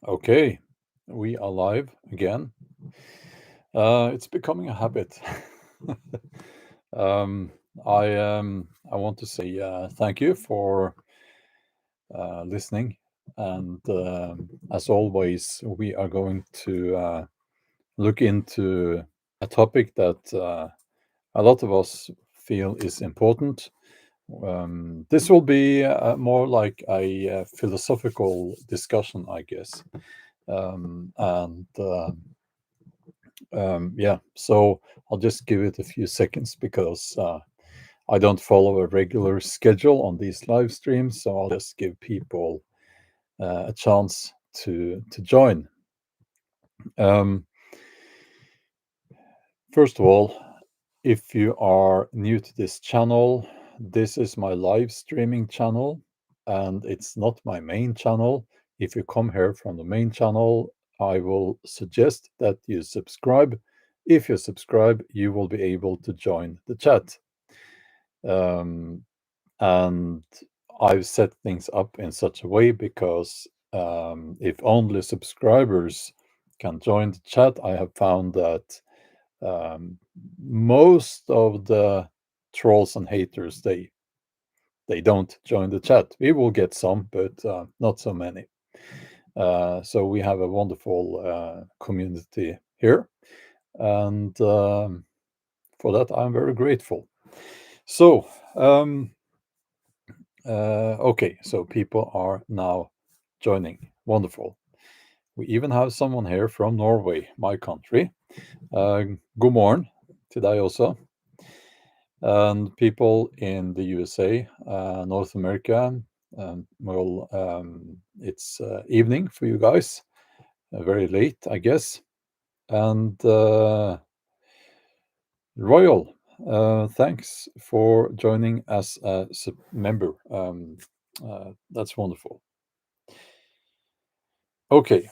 Okay, we are live again. It's becoming a habit. um, I want to say thank you for listening, and as always, we are going to look into a topic that a lot of us feel is important. This will be more like a philosophical discussion, I guess. And Yeah, so I'll just give it a few seconds because I don't follow a regular schedule on these live streams, so I'll just give people a chance to join. Um, First of all, if you are new to this channel, this is my live streaming channel, and it's not my main channel. If you come here from the main channel, I will suggest that you subscribe. If you subscribe, you will be able to join the chat. Um, and I've set things up in such a way because if only subscribers can join the chat, I have found that um, most of the trolls and haters they don't join the chat. We will get some, but not so many. So we have a wonderful community here, and for that I'm very grateful. So okay, so people are now joining. Wonderful. We even have someone here from Norway, my country. God morgen til deg også. And people in the USA, North America, well, it's evening for you guys, very late, I guess. And Royal, thanks for joining as a member. That's wonderful. Okay.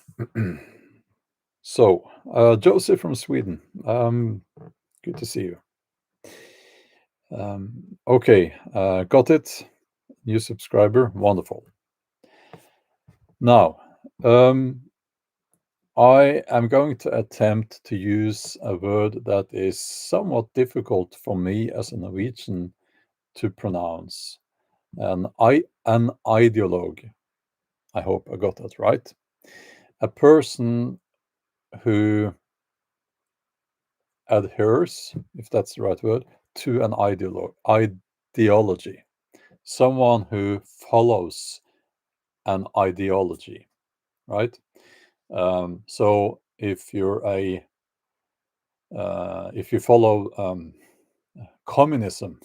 So, Joseph from Sweden, good to see you. Okay, got it. New subscriber, wonderful. Now, I am going to attempt to use a word that is somewhat difficult for me as a Norwegian to pronounce. An ideologue. I hope I got that right. A person who adheres, if that's the right word, to an ideology. Someone who follows an ideology, right? So if you follow communism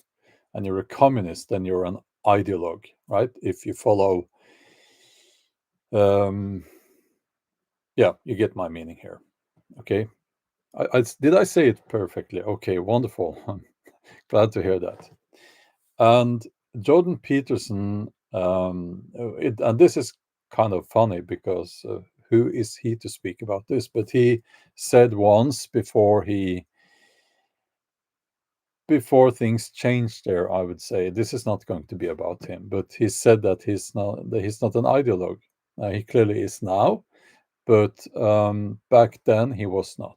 and you're a communist, then you're an ideologue, right? If you follow, yeah, you get my meaning here. Okay, did I say it perfectly? Okay, wonderful. I'm glad to hear that. And Jordan Peterson, and this is kind of funny because who is he to speak about this? But he said once before things changed there, I would say this is not going to be about him. But he said that he's not an ideologue. He clearly is now, but back then he was not.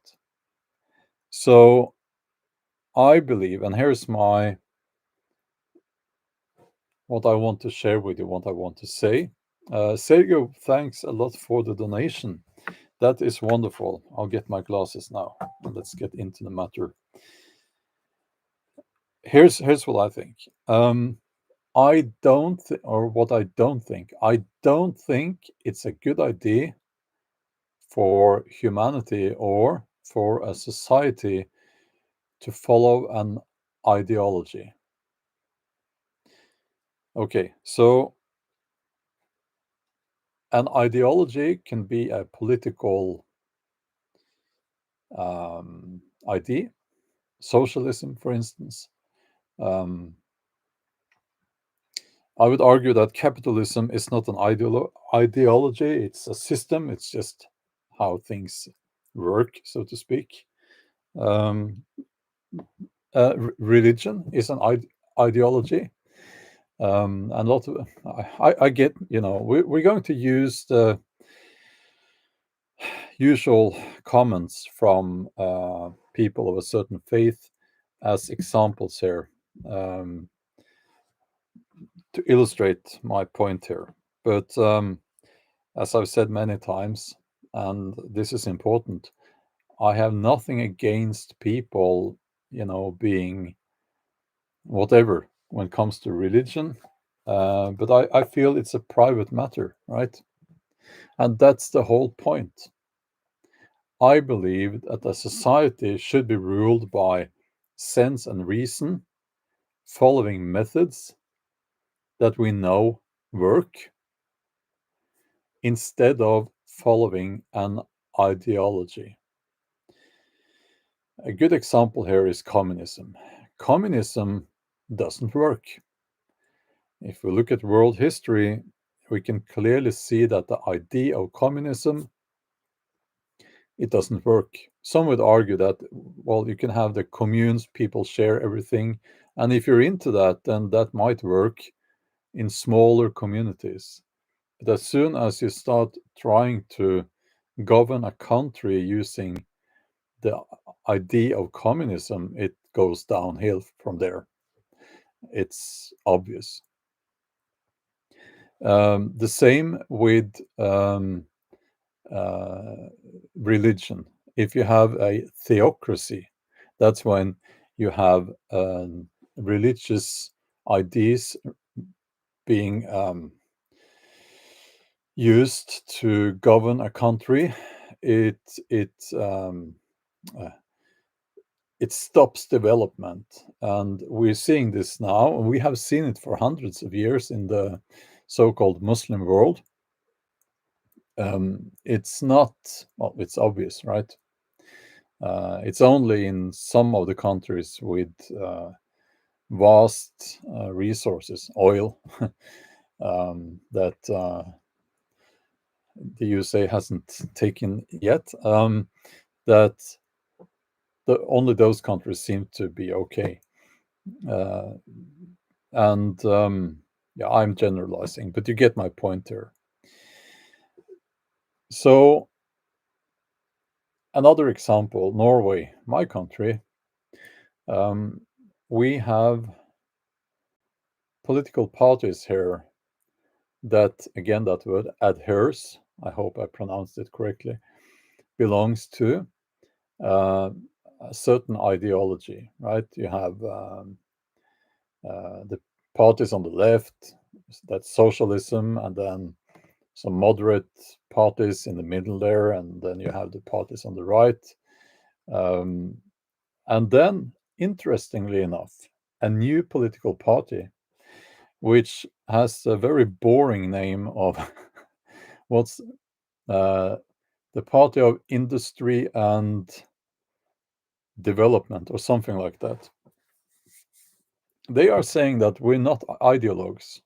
So I believe, and here's what I want to share with you, what I want to say. Sergio, thanks a lot for the donation. That is wonderful. I'll get my glasses now. Let's get into the matter. Here's what I think. I don't think. I don't think it's a good idea for humanity or for a society to follow an ideology. Okay, so an ideology can be a political idea, socialism, for instance. Um, I would argue that capitalism is not an ideology, it's a system, it's just how things work, so to speak. Religion is an ideology. And a lot of, I get, we're going to use the usual comments from people of a certain faith as examples here to illustrate my point here. But as I've said many times, and this is important, I have nothing against people, being whatever when it comes to religion. But I feel it's a private matter, right? And that's the whole point. I believe that a society should be ruled by sense and reason, following methods that we know work, instead of following an ideology. A good example here is communism. Communism doesn't work. If we look at world history, we can clearly see that the idea of communism, it doesn't work. Some would argue that, well, you can have the communes, people share everything, and if you're into that, then that might work in smaller communities. But as soon as you start trying to govern a country using the idea of communism, it goes downhill from there. It's obvious. The same with religion. If you have a theocracy, that's when you have religious ideas being used to govern a country. It it um, uh, it stops development, and we're seeing this now, and we have seen it for hundreds of years in the so-called Muslim world. It's not, well, it's obvious, right? It's only in some of the countries with vast resources, oil, that the USA hasn't taken yet, that only those countries seem to be okay. Uh, and yeah, I'm generalizing, but you get my point here. So, another example, Norway, my country, we have political parties here that, again, that word adheres, I hope I pronounced it correctly, belongs to uh, a certain ideology, right? You have the parties on the left, that's socialism, and then some moderate parties in the middle there, and then you have the parties on the right. Um, and then, interestingly enough, a new political party, which has a very boring name of what's the Party of Industry and Development, or something like that. They are saying that we're not ideologues.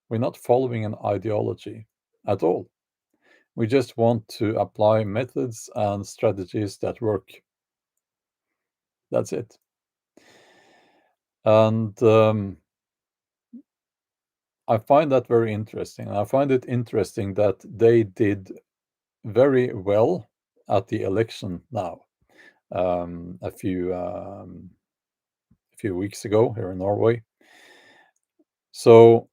We're not following an ideology at all. We just want to apply methods and strategies that work. That's it. And I find that very interesting. I find it interesting that they did very well at the election now, a few weeks ago here in Norway. So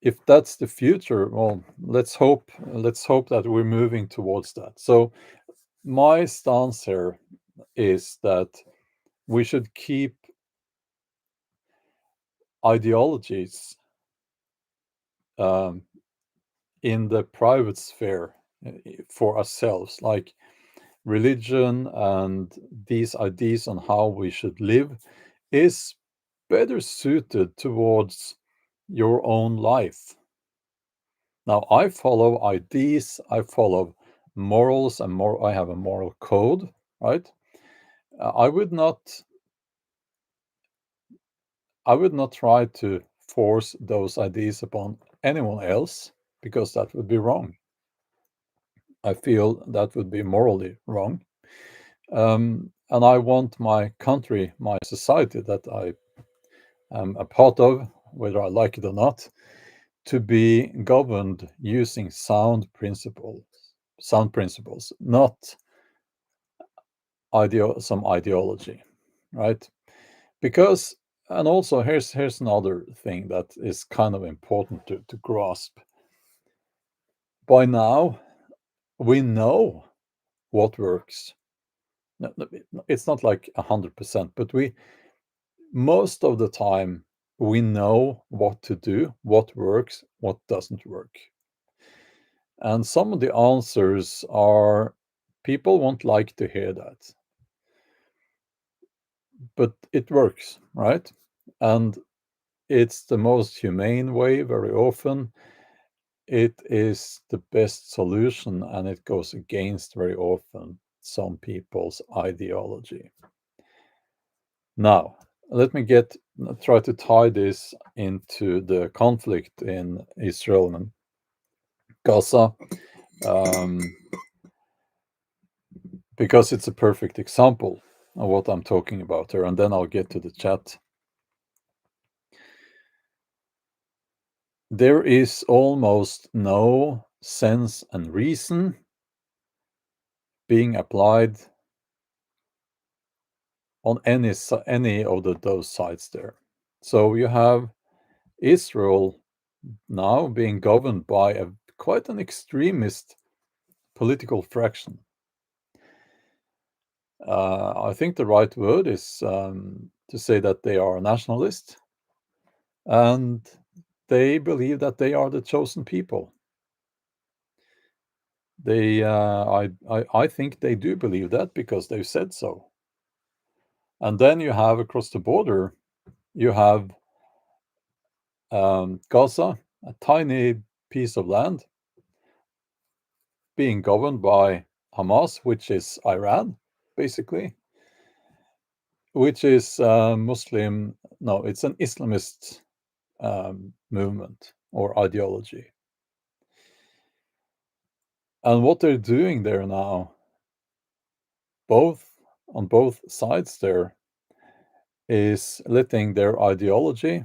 if that's the future, well, let's hope that we're moving towards that. So my stance here is that we should keep ideologies um, in the private sphere for ourselves, like religion and these ideas on how we should live is better suited towards your own life. Now, I follow ideas, I follow morals, and I have a moral code, right? I would not try to force those ideas upon anyone else, because that would be wrong. I feel that would be morally wrong. And I want my country, my society that I am a part of, whether I like it or not, to be governed using sound principles. sound principles, not some ideology, right? Because, and also here's another thing that is kind of important to grasp. By now, we know what works. It's not like 100%, but most of the time we know what to do, what works, what doesn't work. And some of the answers are, people won't like to hear that, but it works, right? And it's the most humane way very often. It is the best solution, and it goes against very often some people's ideology. Now, let me try to tie this into the conflict in Israel and Gaza, because it's a perfect example of what I'm talking about here, and then I'll get to the chat. There is almost no sense and reason being applied on any of those sides there. So you have Israel now being governed by quite an extremist political fraction. I think the right word is to say that they are nationalist, and they believe that they are the chosen people. I think they do believe that because they've said so. And then you have across the border, you have Gaza, a tiny piece of land, being governed by Hamas, which is Iran, basically, which is Muslim. No, it's an Islamist movement or ideology. And what they're doing there now, on both sides there, is letting their ideology,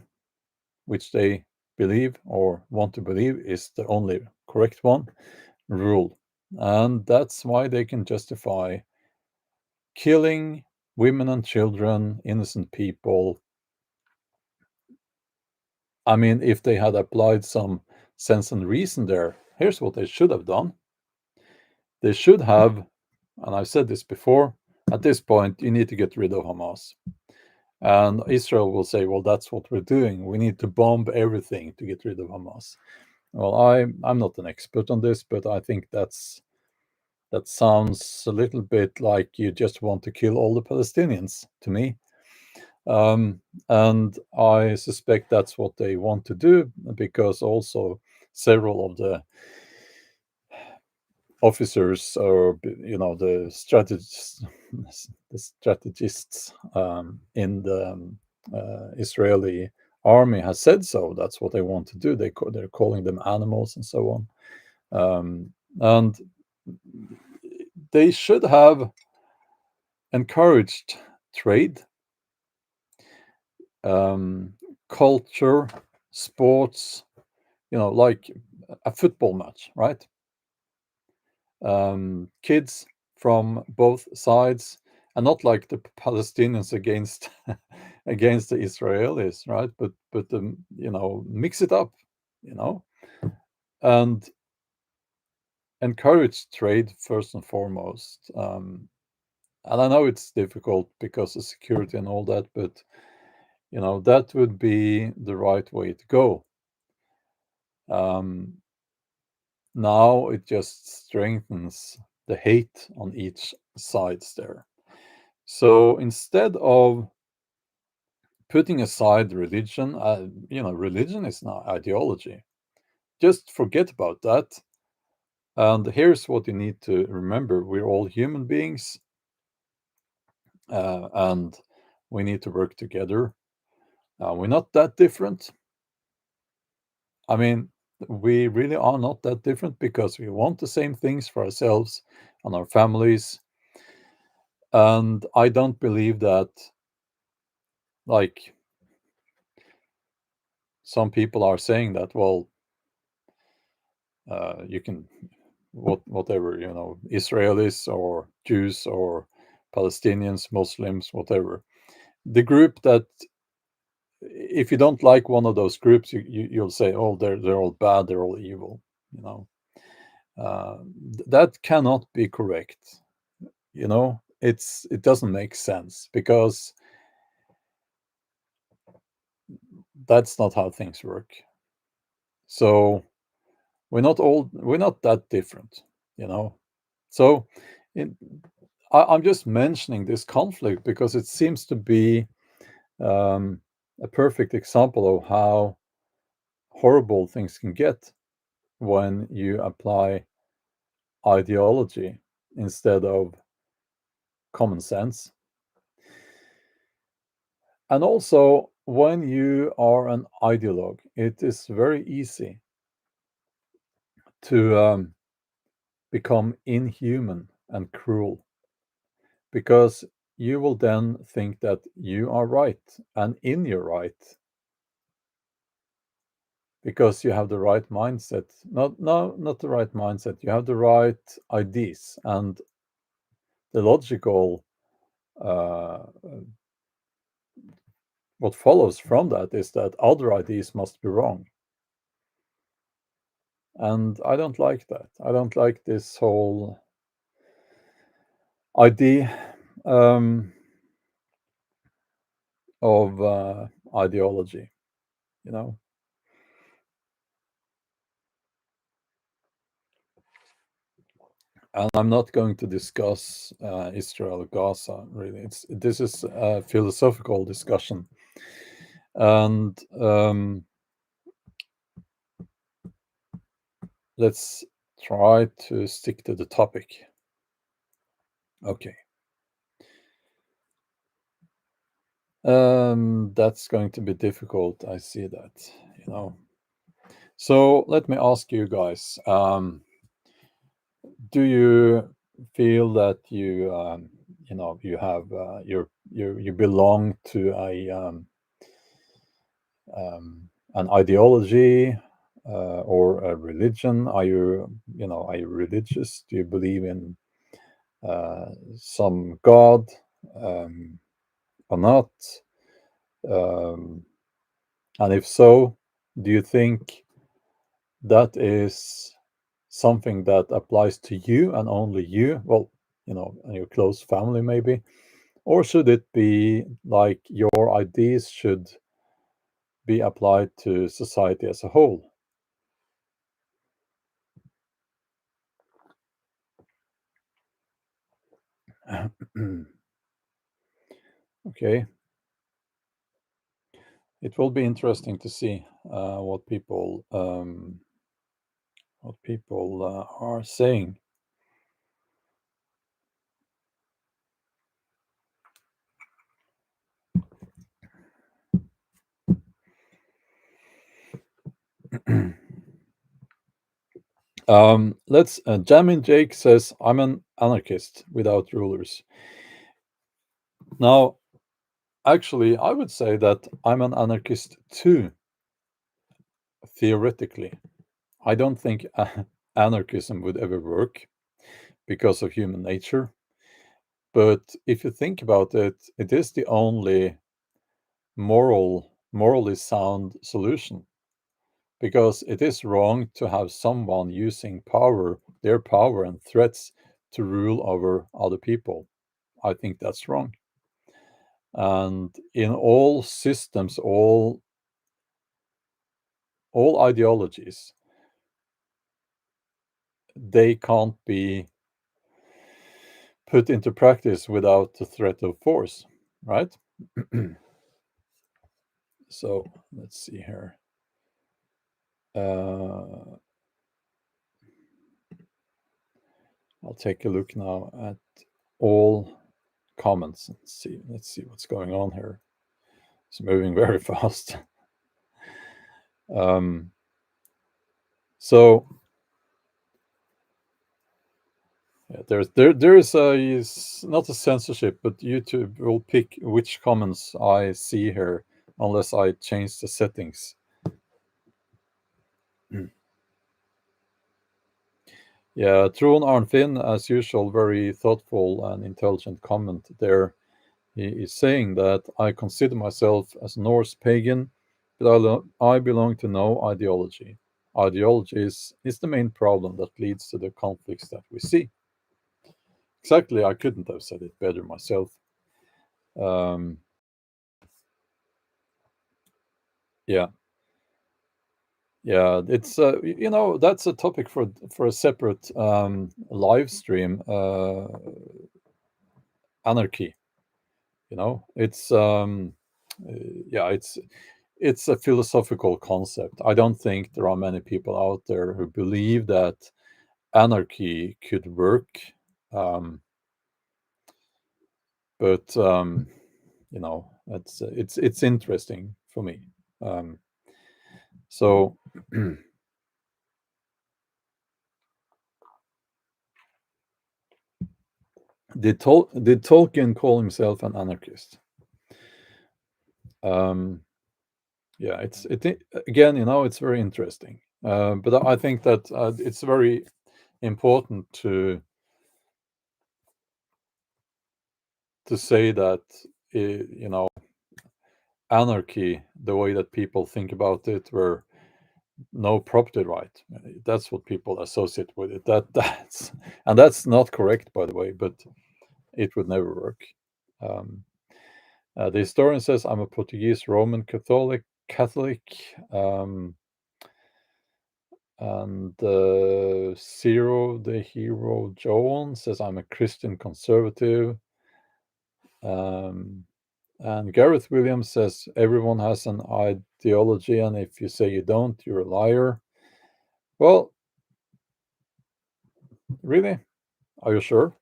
which they believe or want to believe is the only correct one, rule. And that's why they can justify killing women and children, innocent people. I mean, if they had applied some sense and reason there, here's what they should have done. They should have, and I've said this before, at this point, you need to get rid of Hamas. And Israel will say, well, that's what we're doing. We need to bomb everything to get rid of Hamas. Well, I'm not an expert on this, but I think that sounds a little bit like you just want to kill all the Palestinians to me. And I suspect that's what they want to do, because also several of the officers, or the strategists in the Israeli army has said so. That's what they want to do. They're calling them animals and so on. And they should have encouraged trade, culture, sports, like a football match, right? Kids from both sides, and not like the Palestinians against against the Israelis, right? But mix it up, and encourage trade first and foremost. And I know it's difficult because of security and all that, but that would be the right way to go. Now it just strengthens the hate on each sides there. So instead of putting aside religion, religion is not ideology. Just forget about that. And here's what you need to remember: we're all human beings, and we need to work together. We're not that different. I mean, we really are not that different, because we want the same things for ourselves and our families. And I don't believe that, like, some people are saying that, well, you can whatever, Israelis or Jews or Palestinians, Muslims, whatever. The group that, if you don't like one of those groups, you'll say, oh, they're all bad, they're all evil. That cannot be correct. It doesn't make sense, because that's not how things work. So we're not that different. So I'm just mentioning this conflict because it seems to be a perfect example of how horrible things can get when you apply ideology instead of common sense. And also, when you are an ideologue, it is very easy to become inhuman and cruel, because you will then think that you are right and in your right, because you have the right mindset. Not the right mindset. You have the right ideas, and the logical uh, what follows from that is that other ideas must be wrong. And I don't like that. I don't like this whole idea of ideology, you know. And I'm not going to discuss Israel Gaza. Really, this is a philosophical discussion, and let's try to stick to the topic. Okay. That's going to be difficult. I see that. So let me ask you guys: do you feel that you have you belong to an ideology or a religion? Are you religious? Do you believe in some god um, or not? Um, and if so, do you think that is something that applies to you and only you? Well, and your close family maybe, or should it be like your ideas should be applied to society as a whole? Okay, it will be interesting to see what people are saying. Let's Jamin Jake says, I'm an anarchist without rulers. Now, actually, I would say that I'm an anarchist too, theoretically. I don't think anarchism would ever work because of human nature. But if you think about it, it is the only morally sound solution, because it is wrong to have someone using their power and threats to rule over other people. I think that's wrong. And in all systems, all ideologies, they can't be put into practice without the threat of force, right? So let's see here. Uh, I'll take a look now at all comments and see. Let's see what's going on here. It's moving very fast. Um, so yeah, there is not a censorship, but YouTube will pick which comments I see here unless I change the settings. Yeah, Trond Arnfinn, as usual, very thoughtful and intelligent comment there. He is saying that I consider myself as Norse pagan, but I belong to no ideology. Ideology is the main problem that leads to the conflicts that we see. Exactly, I couldn't have said it better myself. Um, yeah, yeah, it's that's a topic for a separate live stream. Anarchy, it's uh, yeah, it's a philosophical concept. I don't think there are many people out there who believe that anarchy could work. Um, but it's interesting for me. So did Tolkien call himself an anarchist? Um, yeah, again, it's very interesting. But I think that it's very important to say that anarchy, the way that people think about it, where no property right. That's what people associate with it. That's not correct, by the way. But it would never work. Um, the historian says I'm a Portuguese Roman Catholic, and Zero the Hero Joan says I'm a Christian conservative. Um, and Gareth Williams says everyone has an ideology, and if you say you don't, you're a liar. Well, really? Are you sure?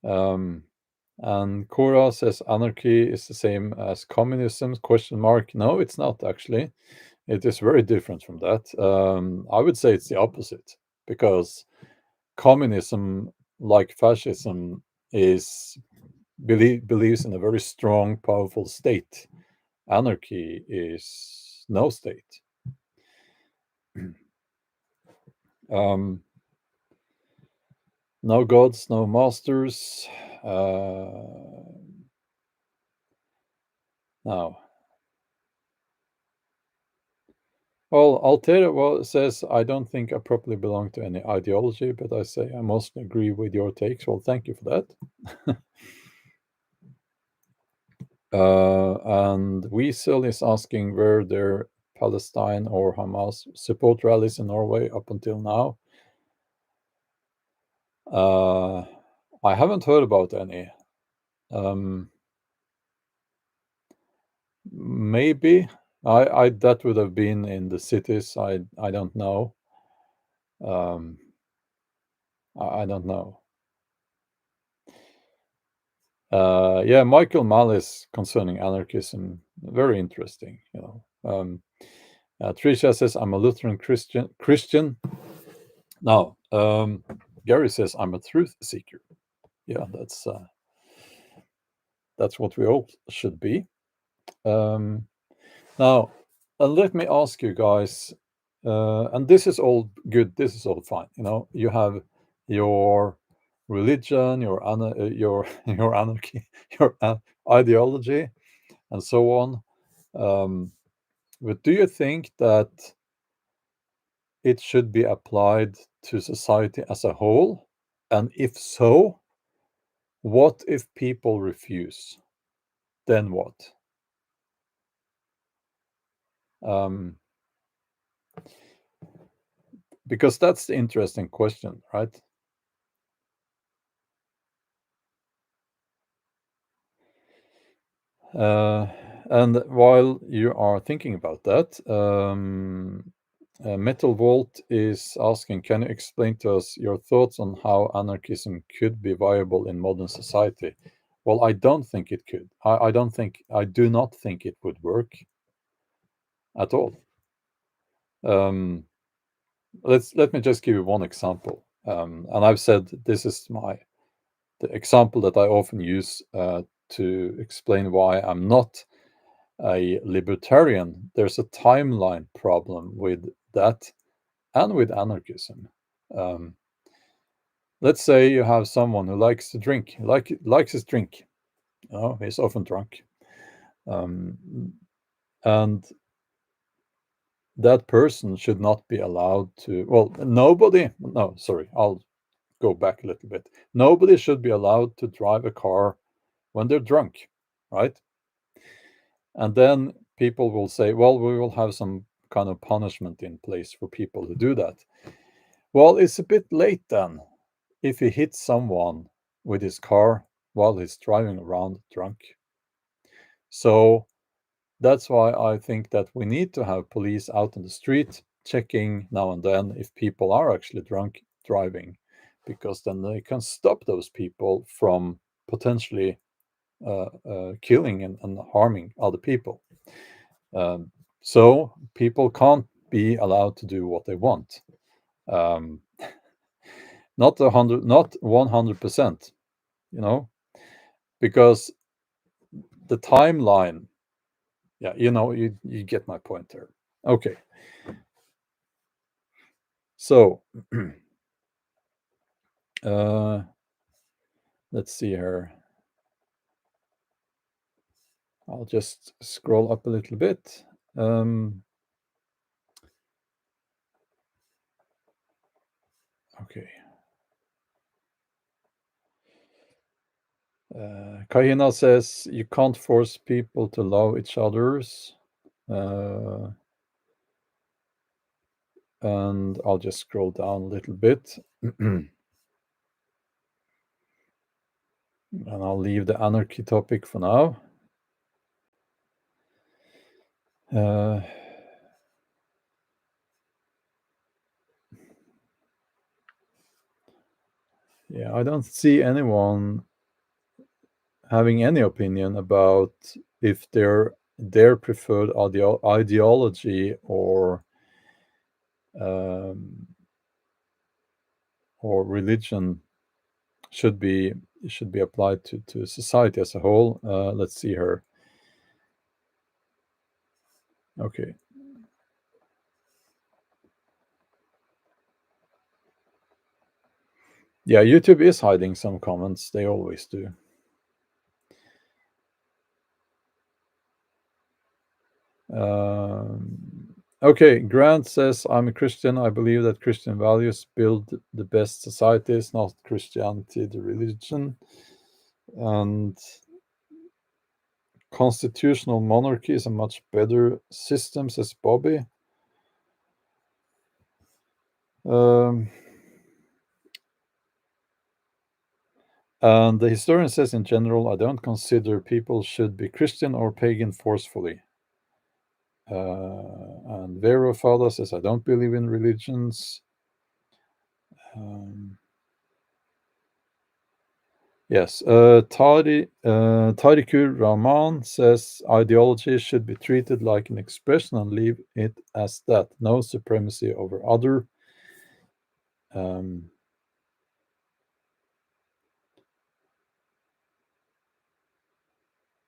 And Cora says anarchy is the same as communism? Question mark. No, it's not actually. It is very different from that. I would say it's the opposite, because communism, like fascism, believes in a very strong, powerful state. Anarchy is no state. Um, no gods, no masters. Now, well, Altera says, I don't think I properly belong to any ideology, but I say I mostly agree with your takes. Well, thank you for that. And Weasel is asking, were there Palestine or Hamas support rallies in Norway up until now? I haven't heard about any. Um, maybe I that would have been in the cities. I don't know. Um, I don't know. Yeah, Michael Malice concerning anarchism, very interesting. Tricia says I'm a Lutheran Christian. Now, Gary says I'm a truth seeker. Yeah, that's what we all should be. Now, let me ask you guys, and this is all good. This is all fine. You have your religion, your anarchy, your ideology, and so on. But do you think that it should be applied to society as a whole? And if so, what if people refuse? Then what? Um, because that's the interesting question, right? And while you are thinking about that, Metal Vault is asking, can you explain to us your thoughts on how anarchism could be viable in modern society? Well, I don't think it could. I do not think it would work at all. Let me just give you one example. And I've said this is the example that I often use to explain why I'm not a libertarian. There's a timeline problem with that and with anarchism. Um, Let's say you have someone who likes to drink, likes his drink. He's often drunk, um, and that person should not be allowed to. Well, nobody. No, sorry, I'll go back a little bit. Nobody should be allowed to drive a car when they're drunk, right? And then people will say, well, we will have some kind of punishment in place for people who do that. Well, it's a bit late then if he hits someone with his car while he's driving around drunk. So that's why I think that we need to have police out on the street checking now and then if people are actually drunk driving, because then they can stop those people from potentially killing and harming other people. Um, so people can't be allowed to do what they want. Um, not 100, not 100%, you know, because the timeline. Yeah, you get my point there. Okay, so uh, let's see here. I'll just scroll up a little bit. Okay. Kahina says you can't force people to love each others. And I'll just scroll down a little bit. And I'll leave the anarchy topic for now. Yeah, I don't see anyone having any opinion about if their preferred ideology um, or religion should be applied to society as a whole. Let's see here. Okay. Yeah, YouTube is hiding some comments. They always do. Okay, Grant says, I'm a Christian. I believe that Christian values build the best societies, not Christianity, the religion. And constitutional monarchy is a much better system, says Bobby. And the historian says, in general, I don't consider people should be Christian or pagan forcefully. And Vero Fada says, I don't believe in religions. Yes, Tarikur Rahman says ideology should be treated like an expression and leave it as that. No supremacy over other.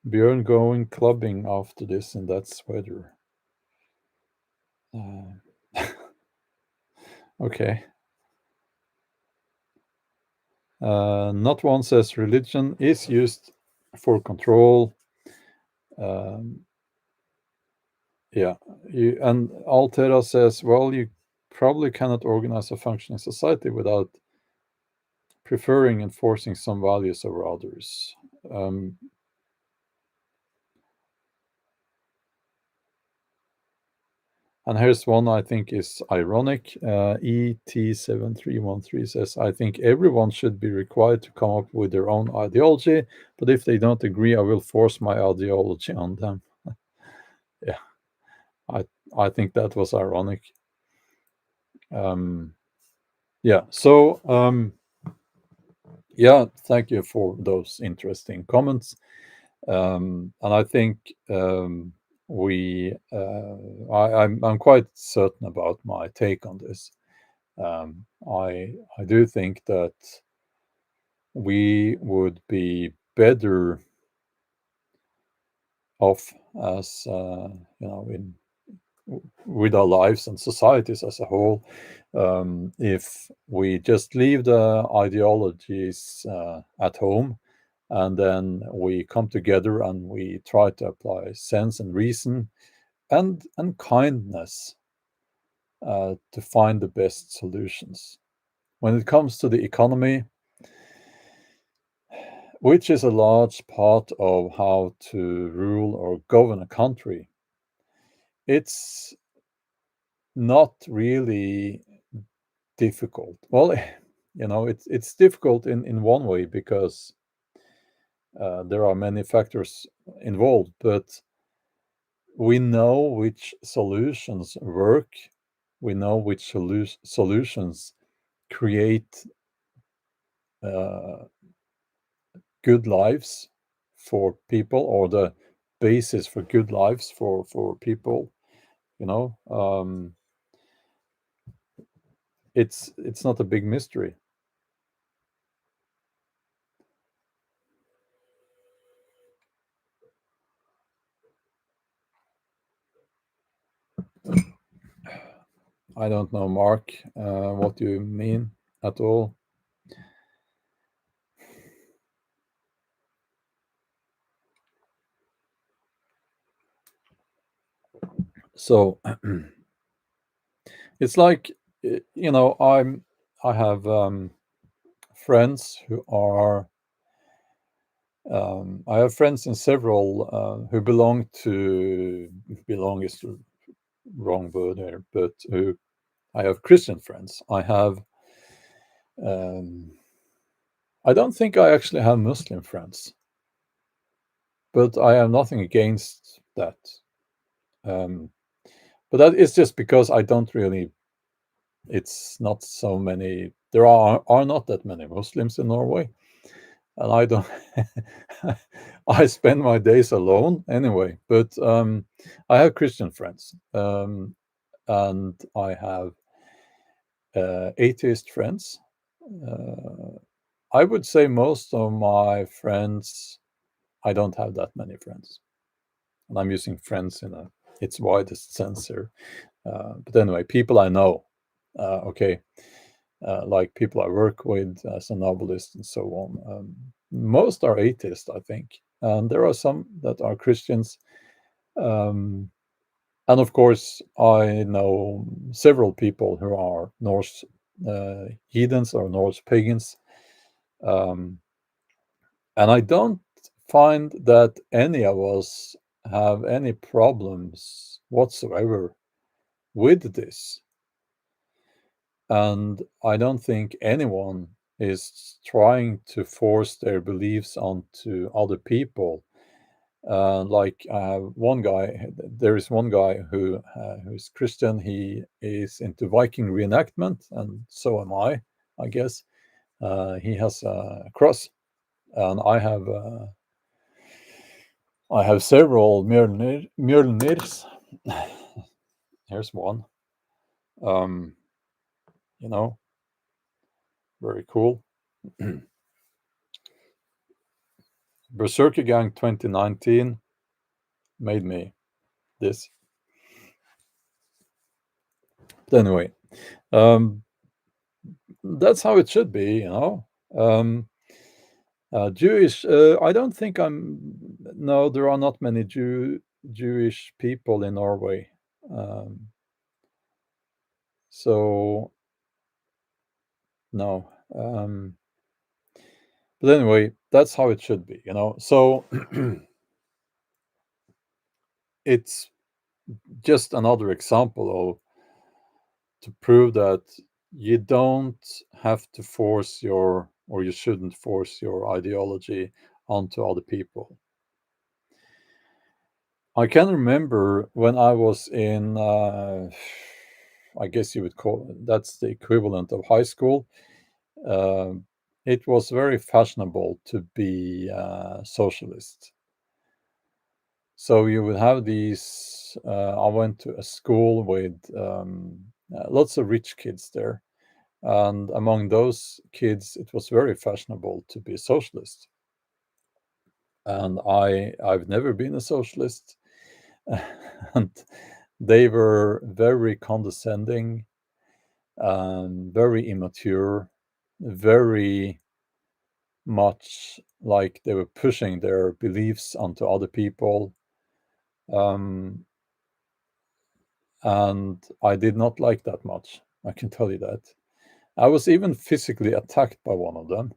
Bjorn going clubbing after this in that sweater. Okay. Not one says religion is used for control. Yeah, and Altera says, well, you probably cannot organize a functioning society without preferring and forcing some values over others. And here's one I think is ironic. ET7313 says, I think everyone should be required to come up with their own ideology, but if they don't agree, I will force my ideology on them. Yeah, I think that was ironic. Yeah, so yeah, thank you for those interesting comments. And I think I'm quite certain about my take on this. I do think that we would be better off as in with our lives and societies as a whole If we just leave the ideologies at home, and then we come together and we try to apply sense and reason and kindness to find the best solutions. When it comes to the economy, which is a large part of how to rule or govern a country, it's not really difficult. Well, it's difficult in one way because there are many factors involved, but we know which solutions work. We know which solutions create uh, good lives for people, or the basis for good lives for people. You know, it's not a big mystery. I don't know, Mark, what do you mean at all? So it's like, I have friends who are I have friends in several who belong is the wrong word here, but who I have Christian friends. Um, I don't think I actually have Muslim friends, but I have nothing against that. Um, but that is just because I don't really. It's not so many. There are not that many Muslims in Norway, and I don't. I spend my days alone anyway. But I have Christian friends, and I have atheist friends. Uh, I would say most of my friends. I don't have that many friends, and I'm using friends in its widest sense here. But anyway, people I know. Okay, like people I work with as a novelist and so on. Most are atheists, I think, and there are some that are Christians. Um, and of course, I know several people who are Norse heathens or Norse pagans, um, and I don't find that any of us have any problems whatsoever with this. And I don't think anyone is trying to force their beliefs onto other people. Like one guy, there is one guy who's Christian. He is into Viking reenactment, and so am I guess. He has a cross, and I have several Mjolnirs. Here's one. Um, you know, very cool. Berserker Gang 2019 made me this. But anyway, um, that's how it should be, you know. Jewish, I don't think no, there are not many Jewish people in Norway. Um, so, no. But anyway, that's how it should be, you know. So, it's just another example of to prove that you don't have to force your, or you shouldn't force your ideology onto other people. I can remember when I was in, I guess you would call that's the equivalent of high school. Um, it was very fashionable to be socialist. So you would have these. I went to a school with lots of rich kids there, and among those kids, it was very fashionable to be a socialist. And I've never been a socialist, and they were very condescending. very immature, very much like they were pushing their beliefs onto other people. And I did not like that much, I can tell you that. I was even physically attacked by one of them.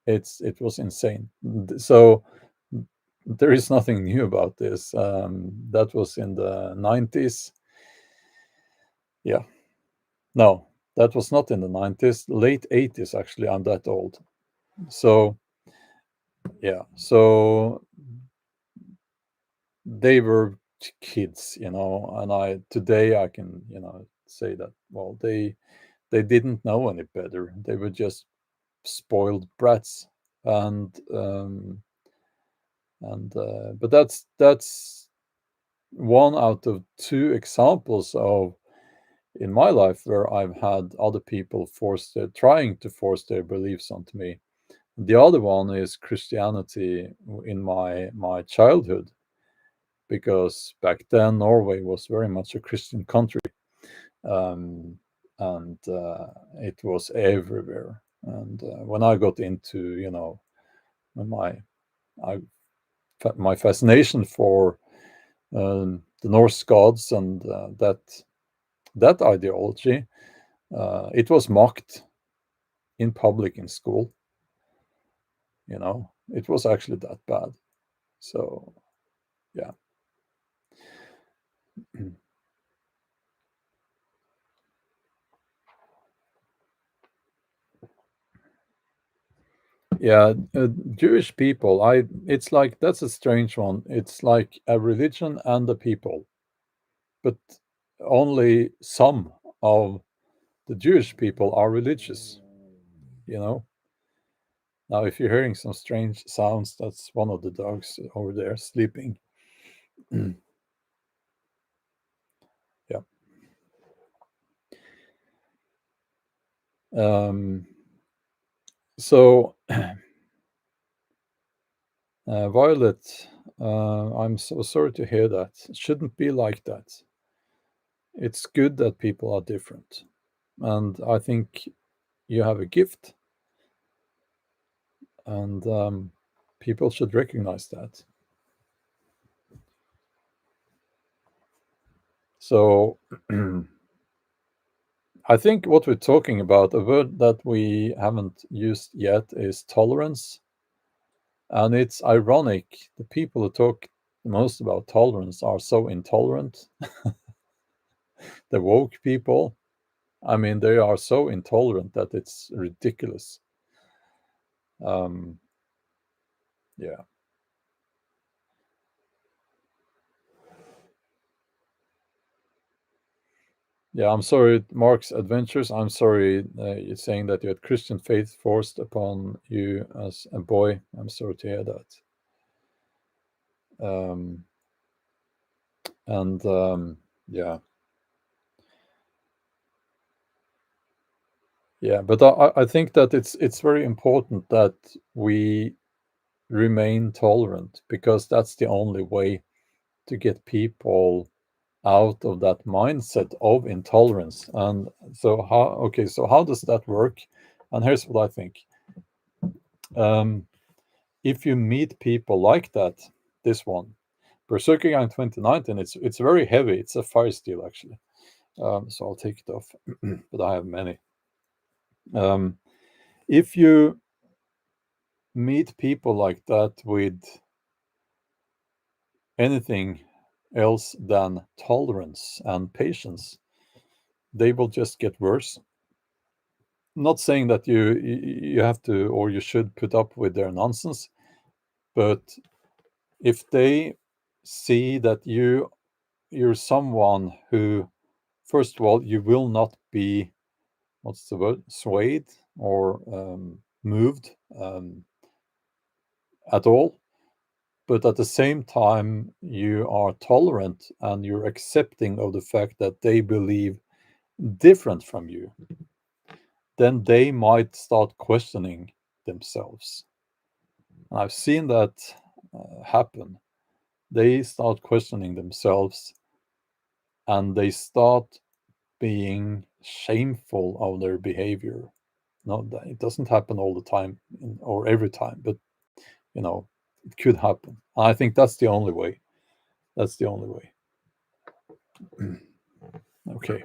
It was insane. So there is nothing new about this. That was in the 90s. Yeah. No, that was not in the 90s, late 80s, actually. I'm that old. So, yeah. So they were kids, and today I can, say that, well, they didn't know any better. They were just spoiled brats. And um, and uh, but that's one out of two examples of in my life where I've had other people trying to force their beliefs onto me. The other one is Christianity in my childhood, because back then Norway was very much a Christian country, um, and it was everywhere. And when I got into, my I, my fascination for the Norse gods and that ideology, it was mocked in public in school. It was actually that bad. So yeah. Yeah, Jewish people, it's like, that's a strange one. It's like a religion and a people, but only some of the Jewish people are religious, you know. Now, if you're hearing some strange sounds, that's one of the dogs over there sleeping. Yeah. Um, so, Violet, I'm so sorry to hear that. It shouldn't be like that. It's good that people are different. And I think you have a gift, and people should recognize that. So, I think what we're talking about, a word that we haven't used yet, is tolerance. And it's ironic, the people who talk the most about tolerance are so intolerant. The woke people, I mean, they are so intolerant that it's ridiculous. Um, yeah. Yeah, I'm sorry, Mark's Adventures. I'm sorry, you're saying that you had Christian faith forced upon you as a boy. I'm sorry to hear that. Um, and yeah, yeah. But I think that it's very important that we remain tolerant, because that's the only way to get people out of that mindset of intolerance. And so how does that work? And here's what I think. Um, if you meet people like that, this one, Berserker Gang 2019, it's very heavy. It's a fire steel, actually. So I'll take it off, but I have many. Um, if you meet people like that with anything else than tolerance and patience, they will just get worse. Not saying that you have to or you should put up with their nonsense, but if they see that you're someone who, first of all, you will not be, what's the word, swayed or moved at all, but at the same time you are tolerant and you're accepting of the fact that they believe different from you, then they might start questioning themselves. And I've seen that happen. They start questioning themselves, and they start being shameful of their behavior. No, it doesn't happen all the time or every time, but it could happen. I think that's the only way. That's the only way. Okay.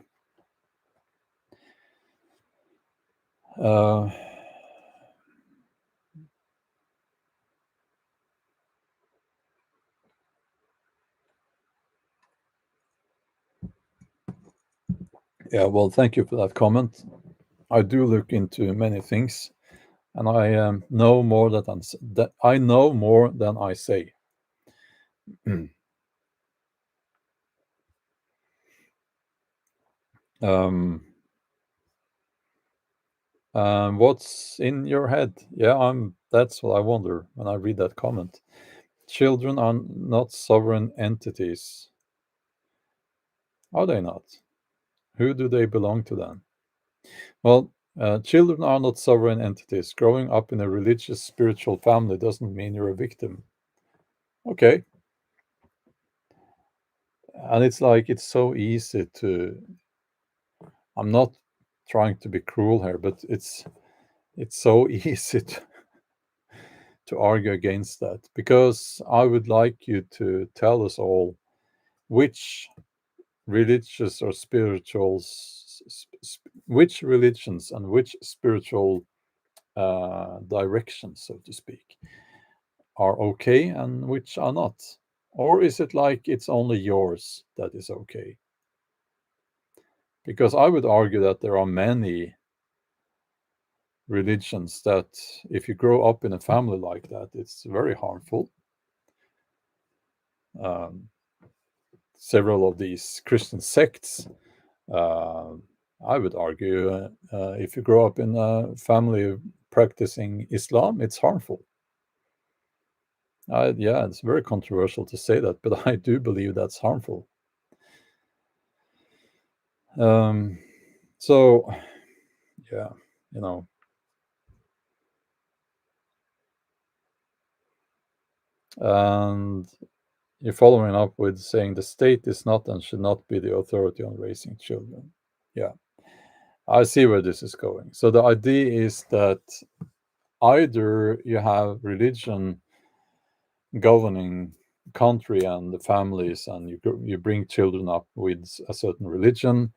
Yeah, well, thank you for that comment. I do look into many things, and I know more that I know more than I say. um, what's in your head? Yeah, That's what I wonder when I read that comment. Children are not sovereign entities. Are they not? Who do they belong to then? Well, children are not sovereign entities. Growing up in a religious, spiritual family doesn't mean you're a victim. Okay. And it's like, it's so easy to. I'm not trying to be cruel here, but it's so easy to argue against that, because I would like you to tell us all which religious or which religions and which spiritual directions, so to speak, are okay and which are not. Or is it like it's only yours that is okay? Because I would argue that there are many religions that, if you grow up in a family like that, it's very harmful. Um, Several of these Christian sects, uh, I would argue, if you grow up in a family practicing Islam, it's harmful. Yeah, it's very controversial to say that, but I do believe that's harmful. So, yeah, you know, and you're following up with saying the state is not and should not be the authority on raising children. Yeah, I see where this is going. So the idea is that either you have religion governing country and the families, and you bring children up with a certain religion,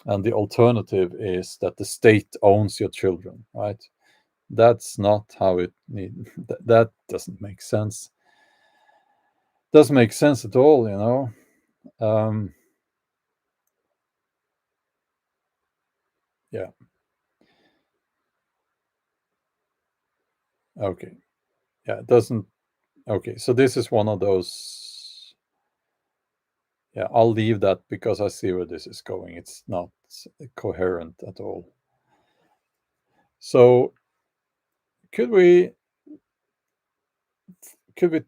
and the alternative is that the state owns your children, right? That's not how it need. That doesn't make sense. Doesn't make sense at all, you know. Yeah. Okay. Yeah. It doesn't. Okay. So this is one of those. Yeah. I'll leave that because I see where this is going. It's not coherent at all. So could we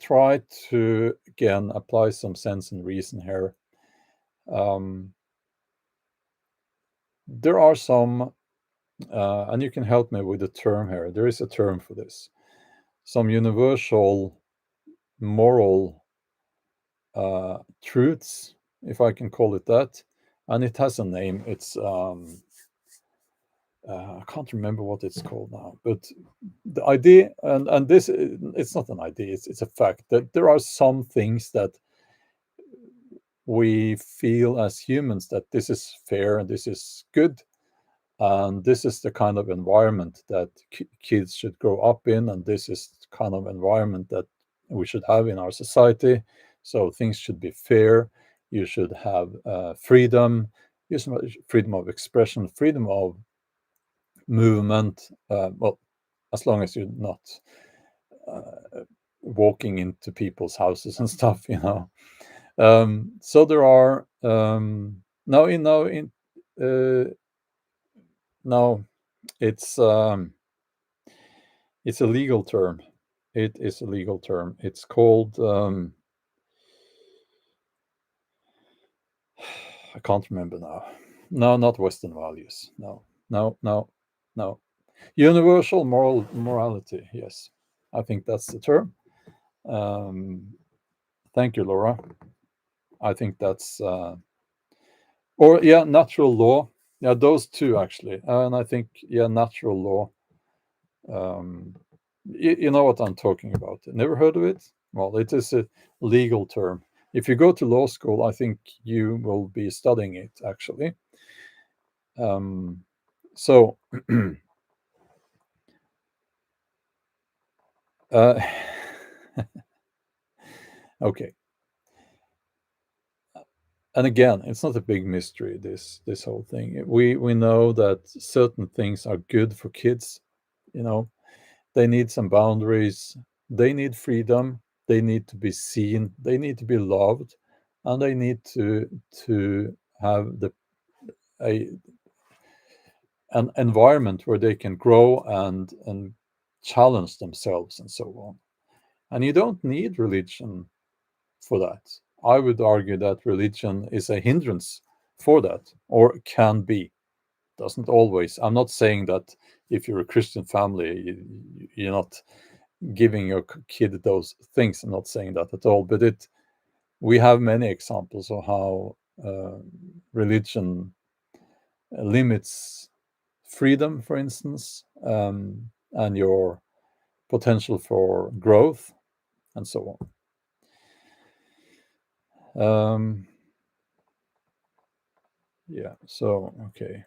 try to again apply some sense and reason here? Um, there are some, and you can help me with the term here. There is a term for this. Some universal moral truths, if I can call it that, and it has a name. It's I can't remember what it's called now, but the idea, and this, it's not an idea. It's a fact that there are some things that we feel as humans that this is fair and this is good, and this is the kind of environment that kids should grow up in, and this is the kind of environment that we should have in our society. So things should be fair. You should have freedom, freedom of expression, freedom of movement. Well, as long as you're not walking into people's houses and stuff, you know. So there are now in now in now it's a legal term. It is a legal term. It's called I can't remember now. No, not Western values. No, no, no, no. Universal morality. Yes, I think that's the term. Um, Thank you, Laura. I think that's or yeah, natural law. Yeah, those two actually, and I think natural law. You know what I'm talking about. Never heard of it? Well, it is a legal term. If you go to law school, I think you will be studying it actually. Um, so, uh, okay, and again, it's not a big mystery. This whole thing. We know that certain things are good for kids. You know, they need some boundaries. They need freedom. They need to be seen. They need to be loved, and they need to have a an environment where they can grow and challenge themselves and so on. And you don't need religion for that. I would argue that religion is a hindrance for that, or can be. Doesn't always. I'm not saying that if you're a Christian family, you're not giving your kid those things. I'm not saying that at all. But we have many examples of how religion limits freedom, for instance, and your potential for growth, and so on. Yeah. So okay.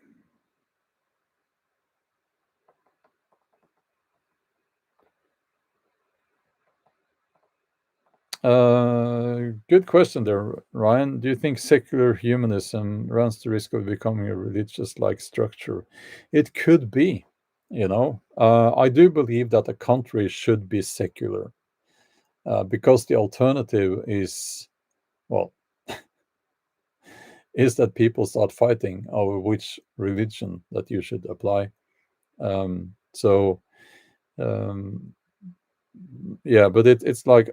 Good question there, Ryan. Do you think secular humanism runs the risk of becoming a religious-like structure? It could be, you know. I do believe that a country should be secular, because the alternative is, well, is that people start fighting over which religion that you should apply. So, um, yeah, but it's like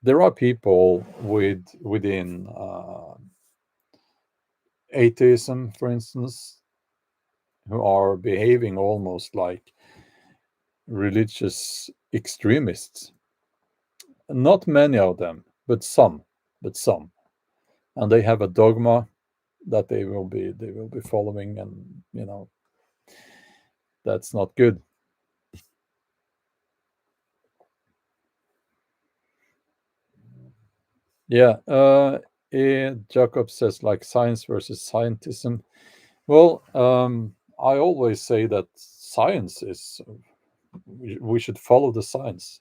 there are people within atheism, for instance, who are behaving almost like religious extremists. Not many of them, but some, and they have a dogma that they will be following, and that's not good. Yeah, Jacob says like science versus scientism. Well, I always say that science is we should follow the science.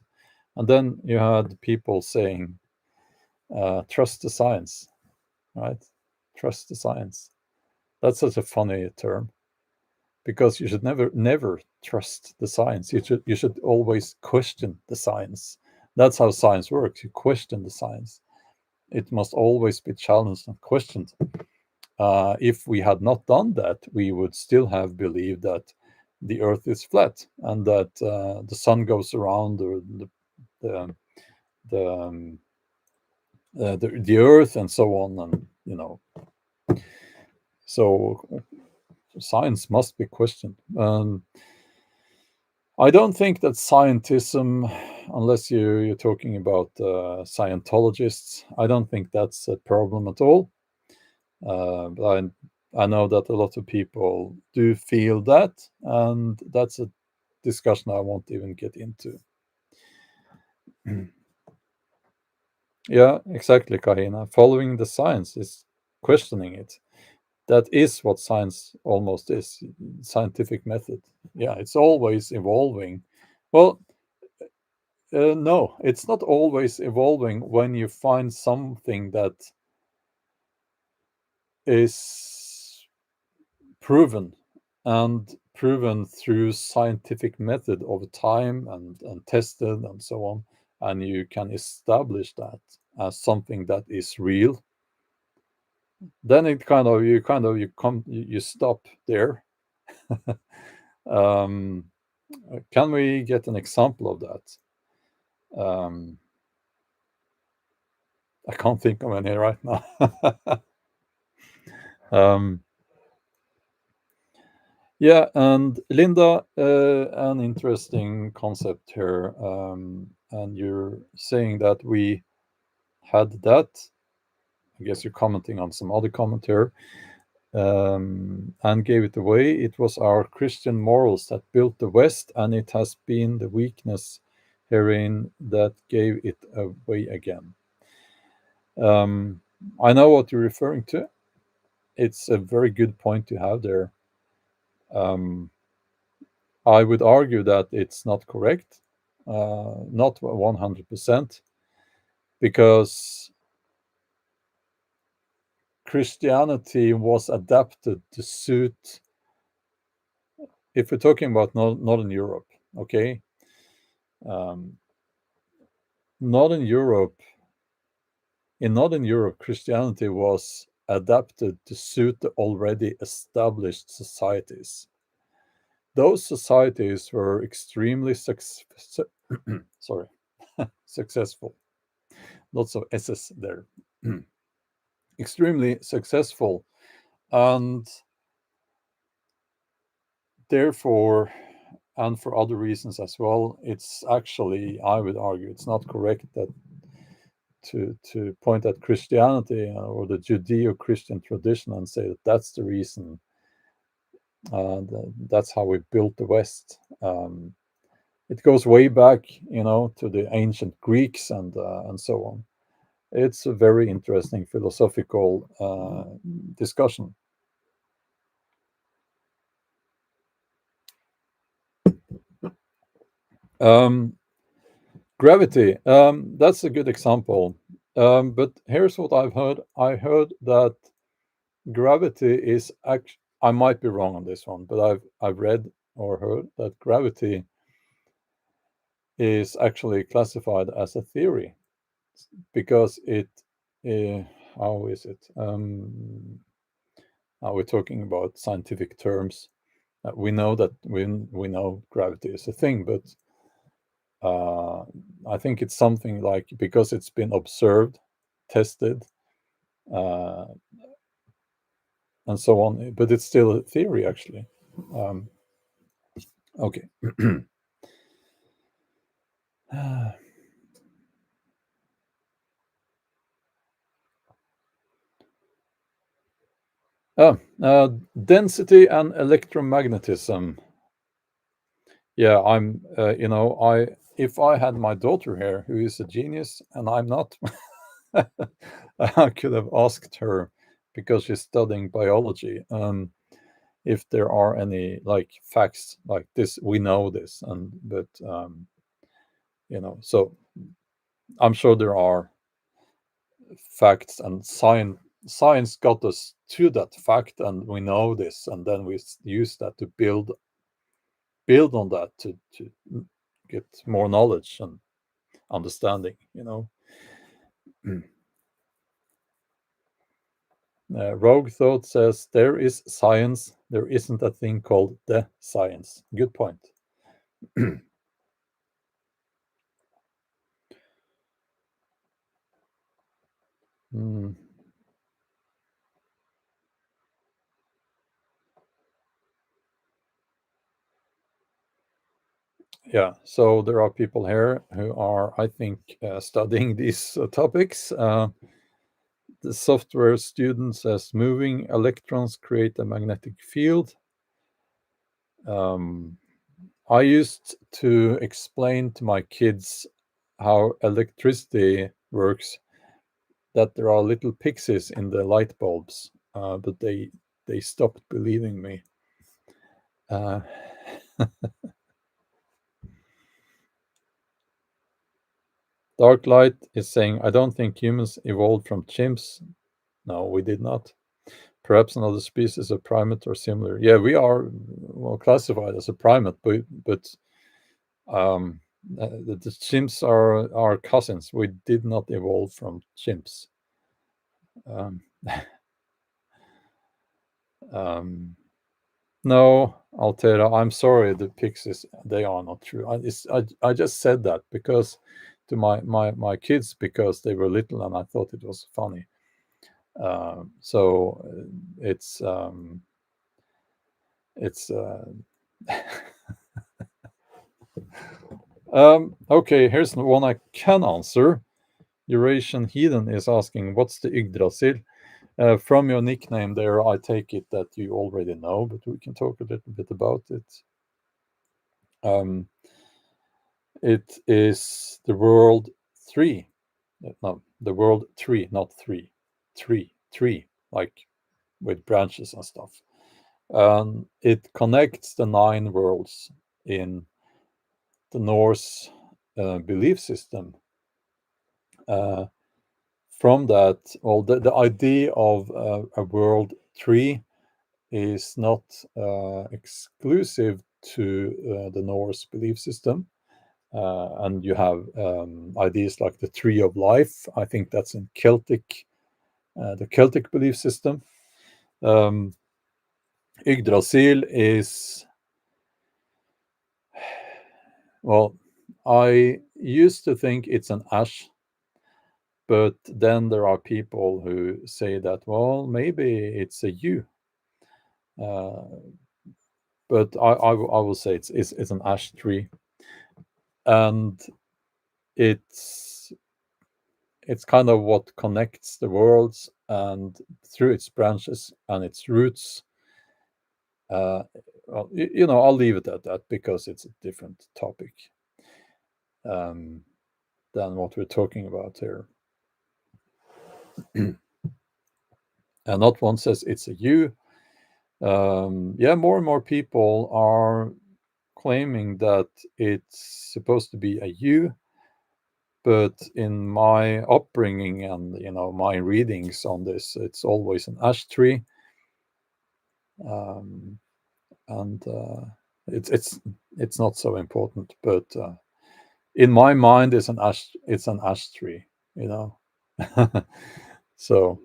And then you had people saying, trust the science, right? Trust the science. That's such a funny term because you should never trust the science. You should always question the science. That's how science works. You question the science. It must always be challenged and questioned. If we had not done that, we would still have believed that the Earth is flat and that the sun goes around the the, um, the Earth and so on, and so science must be questioned. I don't think that scientism, unless you're talking about Scientologists, I don't think that's a problem at all. But I know that a lot of people do feel that, and that's a discussion I won't even get into. Yeah, exactly, Karina. Following the science is questioning it. That is what science almost is, scientific method. Yeah, it's always evolving. Well, no, it's not always evolving when you find something that is proven and proven through scientific method over time and tested and so on, and you can establish that as something that is real. Then it you stop there. um, can we get an example of that? um, I can't think of any right now. um, Yeah, and Linda, an interesting concept here. And you're saying that we had that. I guess you're commenting on some other comment here. and gave it away. It was our Christian morals that built the West, and it has been the weakness herein that gave it away again. I know what you're referring to. It's a very good point to have there. Um, I would argue that it's not correct, not 100%, because Christianity was adapted to suit, if we're talking about Northern Europe, okay? Um, Northern Europe, in Northern Europe, Christianity was adapted to suit the already established societies. Those societies were extremely sorry, successful. Lots of S's there. Extremely successful, and therefore, and for other reasons as well, it's actually, I would argue, it's not correct that to point at Christianity or the Judeo-Christian tradition and say that that's the reason, that's how we built the West. It goes way back, to the ancient Greeks and so on. It's a very interesting philosophical discussion. Gravity, that's a good example. But here's what I've heard. I heard that gravity is actually, I might be wrong on this one, but I've read or heard that gravity is actually classified as a theory because how is it? Now we're talking about scientific terms. We know that we know gravity is a thing, but I think it's something like because it's been observed, tested, uh, and so on. But it's still a theory, actually. Okay. Density and electromagnetism. Yeah, I if I had my daughter here, who is a genius, and I'm not, I could have asked her because she's studying biology. If there are any like facts like this, we know this, but so I'm sure there are facts, and science got us to that fact, and we know this, and then we use that to build on that to get more knowledge and understanding. Rogue Thought says there is science, there isn't a thing called the science. Good point. Mm. Yeah, so there are people here who are, I think, studying these topics. The software student says moving electrons create a magnetic field. I used to explain to my kids how electricity works, that there are little pixies in the light bulbs, but they stopped believing me. Uh, Dark Light is saying, I don't think humans evolved from chimps. No, we did not. Perhaps another species of primate or similar. Yeah, we are well classified as a primate, but the chimps are our cousins. We did not evolve from chimps. Um, no, Altera, I'm sorry, the pixies, they are not true. I just said that because to my kids because they were little and I thought it was funny. So it's okay. Here's one I can answer. Eurasian Heathen is asking, what's the Yggdrasil? From your nickname there, I take it that you already know, but we can talk a little bit about it. Um, it is the world three. No, the world tree, not three. Tree, like with branches and stuff. It connects the 9 worlds in the Norse belief system. From that, well, the idea of a world tree is not exclusive to the Norse belief system. And you have ideas like the tree of life. I think that's in the Celtic belief system. Um, Yggdrasil is, well, I used to think it's an ash, but then there are people who say that, well, maybe it's a yew. Uh, but I will say it's an ash tree, and it's it's kind of what connects the worlds, and through its branches and its roots. Uh, well, I'll leave it at that because it's a different topic um, than what we're talking about here. And not one says it's a you. Yeah, more and more people are claiming that it's supposed to be a you, but in my upbringing and my readings on this, it's always an ash tree, um, and it's not so important. But in my mind, it's an ash tree, you know. So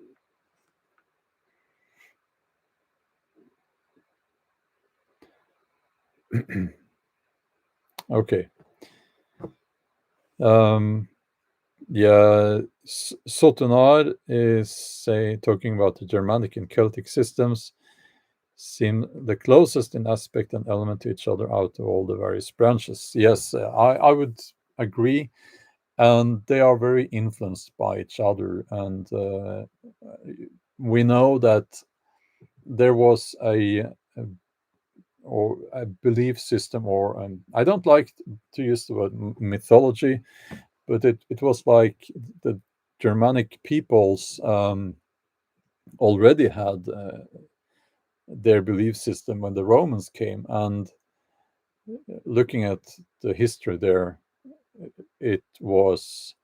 okay. Um, Yeah, Sotonar is say talking about the Germanic and Celtic systems seem the closest in aspect and element to each other out of all the various branches. Yes, I would agree, and they are very influenced by each other. And we know that there was or a belief system, or I don't like to use the word mythology, but it was like the Germanic peoples already had their belief system when the Romans came. And looking at the history there, it was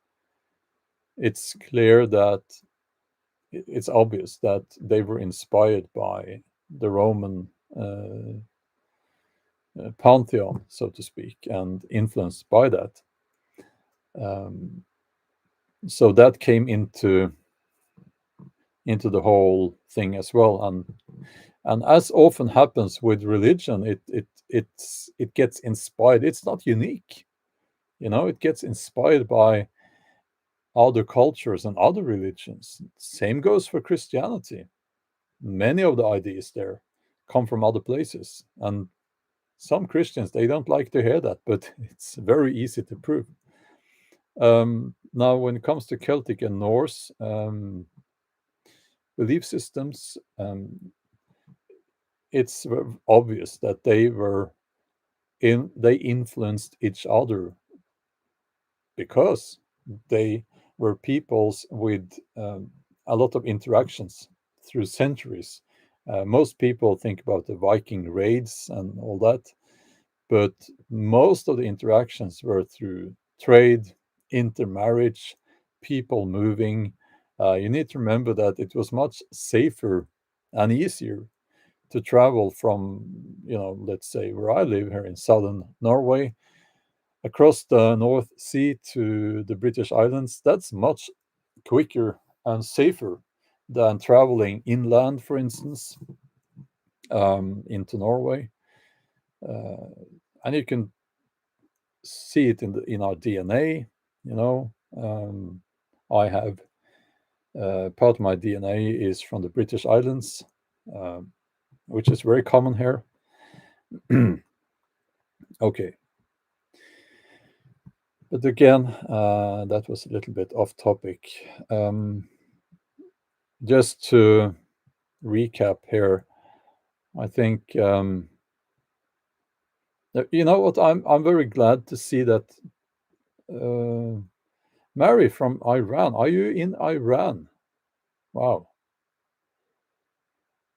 it's clear that it's obvious that they were inspired by the Roman pantheon, so to speak, and influenced by that. Um, so that came into the whole thing as well. And as often happens with religion, it gets inspired. It's not unique, it gets inspired by other cultures and other religions. Same goes for Christianity. Many of the ideas there come from other places, and some Christians, they don't like to hear that, but it's very easy to prove. Now, when it comes to Celtic and Norse belief systems, it's obvious that they influenced each other because they were peoples with a lot of interactions through centuries. Most people think about the Viking raids and all that, but most of the interactions were through trade, intermarriage, people moving. You need to remember that it was much safer and easier to travel from, let's say where I live here in southern Norway, across the North Sea to the British Islands. That's much quicker and safer than traveling inland, for instance, into Norway. Uh, and you can see it in our DNA. You know, I have part of my DNA is from the British Islands, which is very common here. Okay, but again, that was a little bit off topic. just to recap here, I think you know what, I'm very glad to see that Mary from Iran. Are you in Iran? Wow.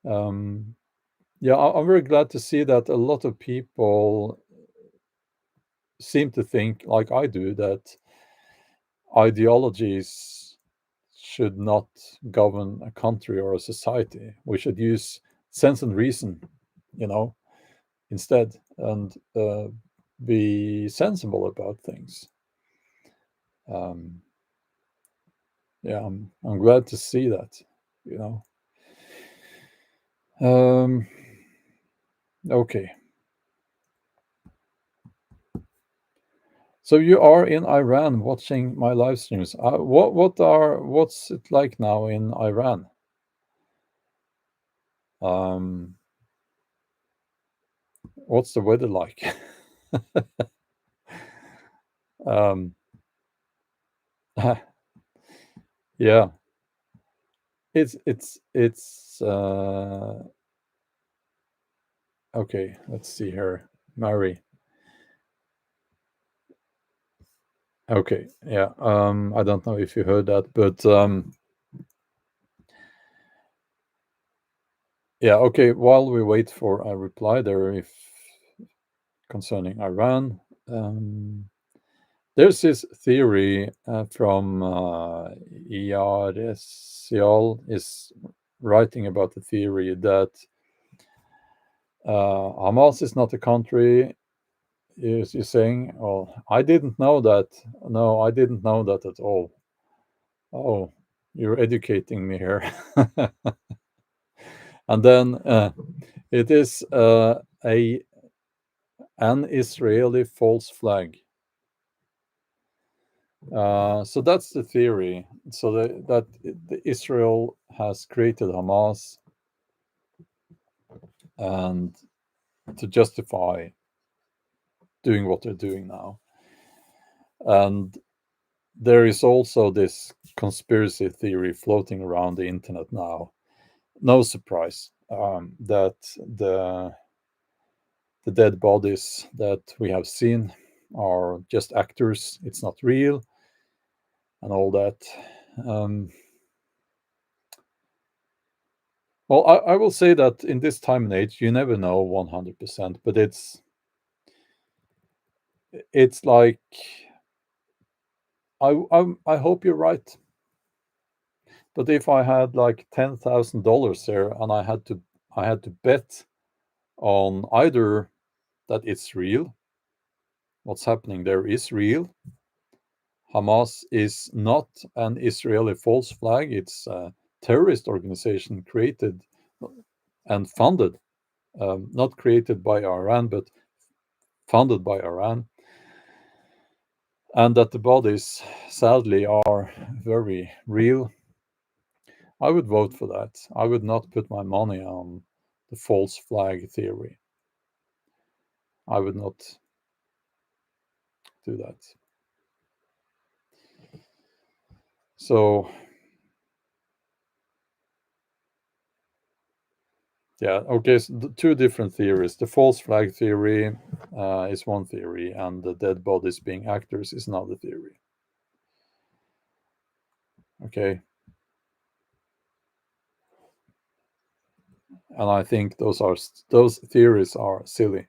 Yeah, I'm very glad to see that a lot of people seem to think, like I do, that ideologies should not govern a country or a society. We should use sense and reason, you know, instead, and be sensible about things. Um, yeah, I'm glad to see that, you know. Okay. So you are in Iran watching my live streams. What's it like now in Iran? Um, what's the weather like? um, yeah, it's okay. Let's see here, Mary. Okay, yeah. I don't know if you heard that, but yeah. Okay, while we wait for a reply there, if concerning Iran, there's this theory from Iaresial is writing about the theory that Hamas is not a country. Is you saying? Oh, I didn't know that. No, I didn't know that at all. Oh, you're educating me here. And then it is a an Israeli false flag. So that's the theory. So that Israel has created Hamas and to justify doing what they're doing now. And there is also this conspiracy theory floating around the internet now. No surprise that the dead bodies that we have seen are just actors. It's not real, and all that. Um, well, I will say that in this time and age, you never know 100%, but it's like I hope you're right. But if I had like $10,000 there and I had to bet on either that it's real, what's happening there is real. Hamas is not an Israeli false flag. It's a terrorist organization created and funded, not created by Iran, but funded by Iran. And that the bodies, sadly, are very real. I would vote for that. I would not put my money on the false flag theory. I would not do that. So, yeah, okay, so the two different theories. The false flag theory is one theory, and the dead bodies being actors is another theory. Okay, and I think those theories are silly.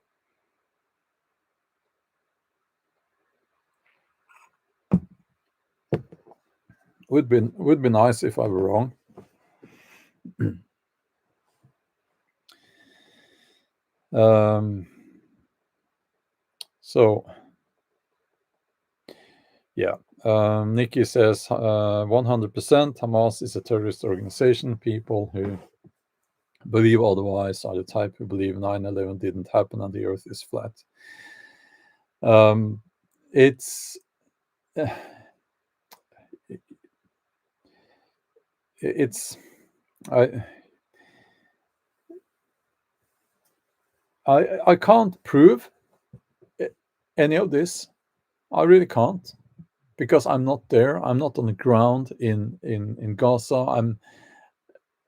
Would be nice if I were wrong. Um, so yeah, Nikki says 100% Hamas is a terrorist organization. People who believe otherwise are the type who believe 9/11 didn't happen and the Earth is flat. It's it's I I can't prove any of this. I really can't because I'm not there. I'm not on the ground in Gaza.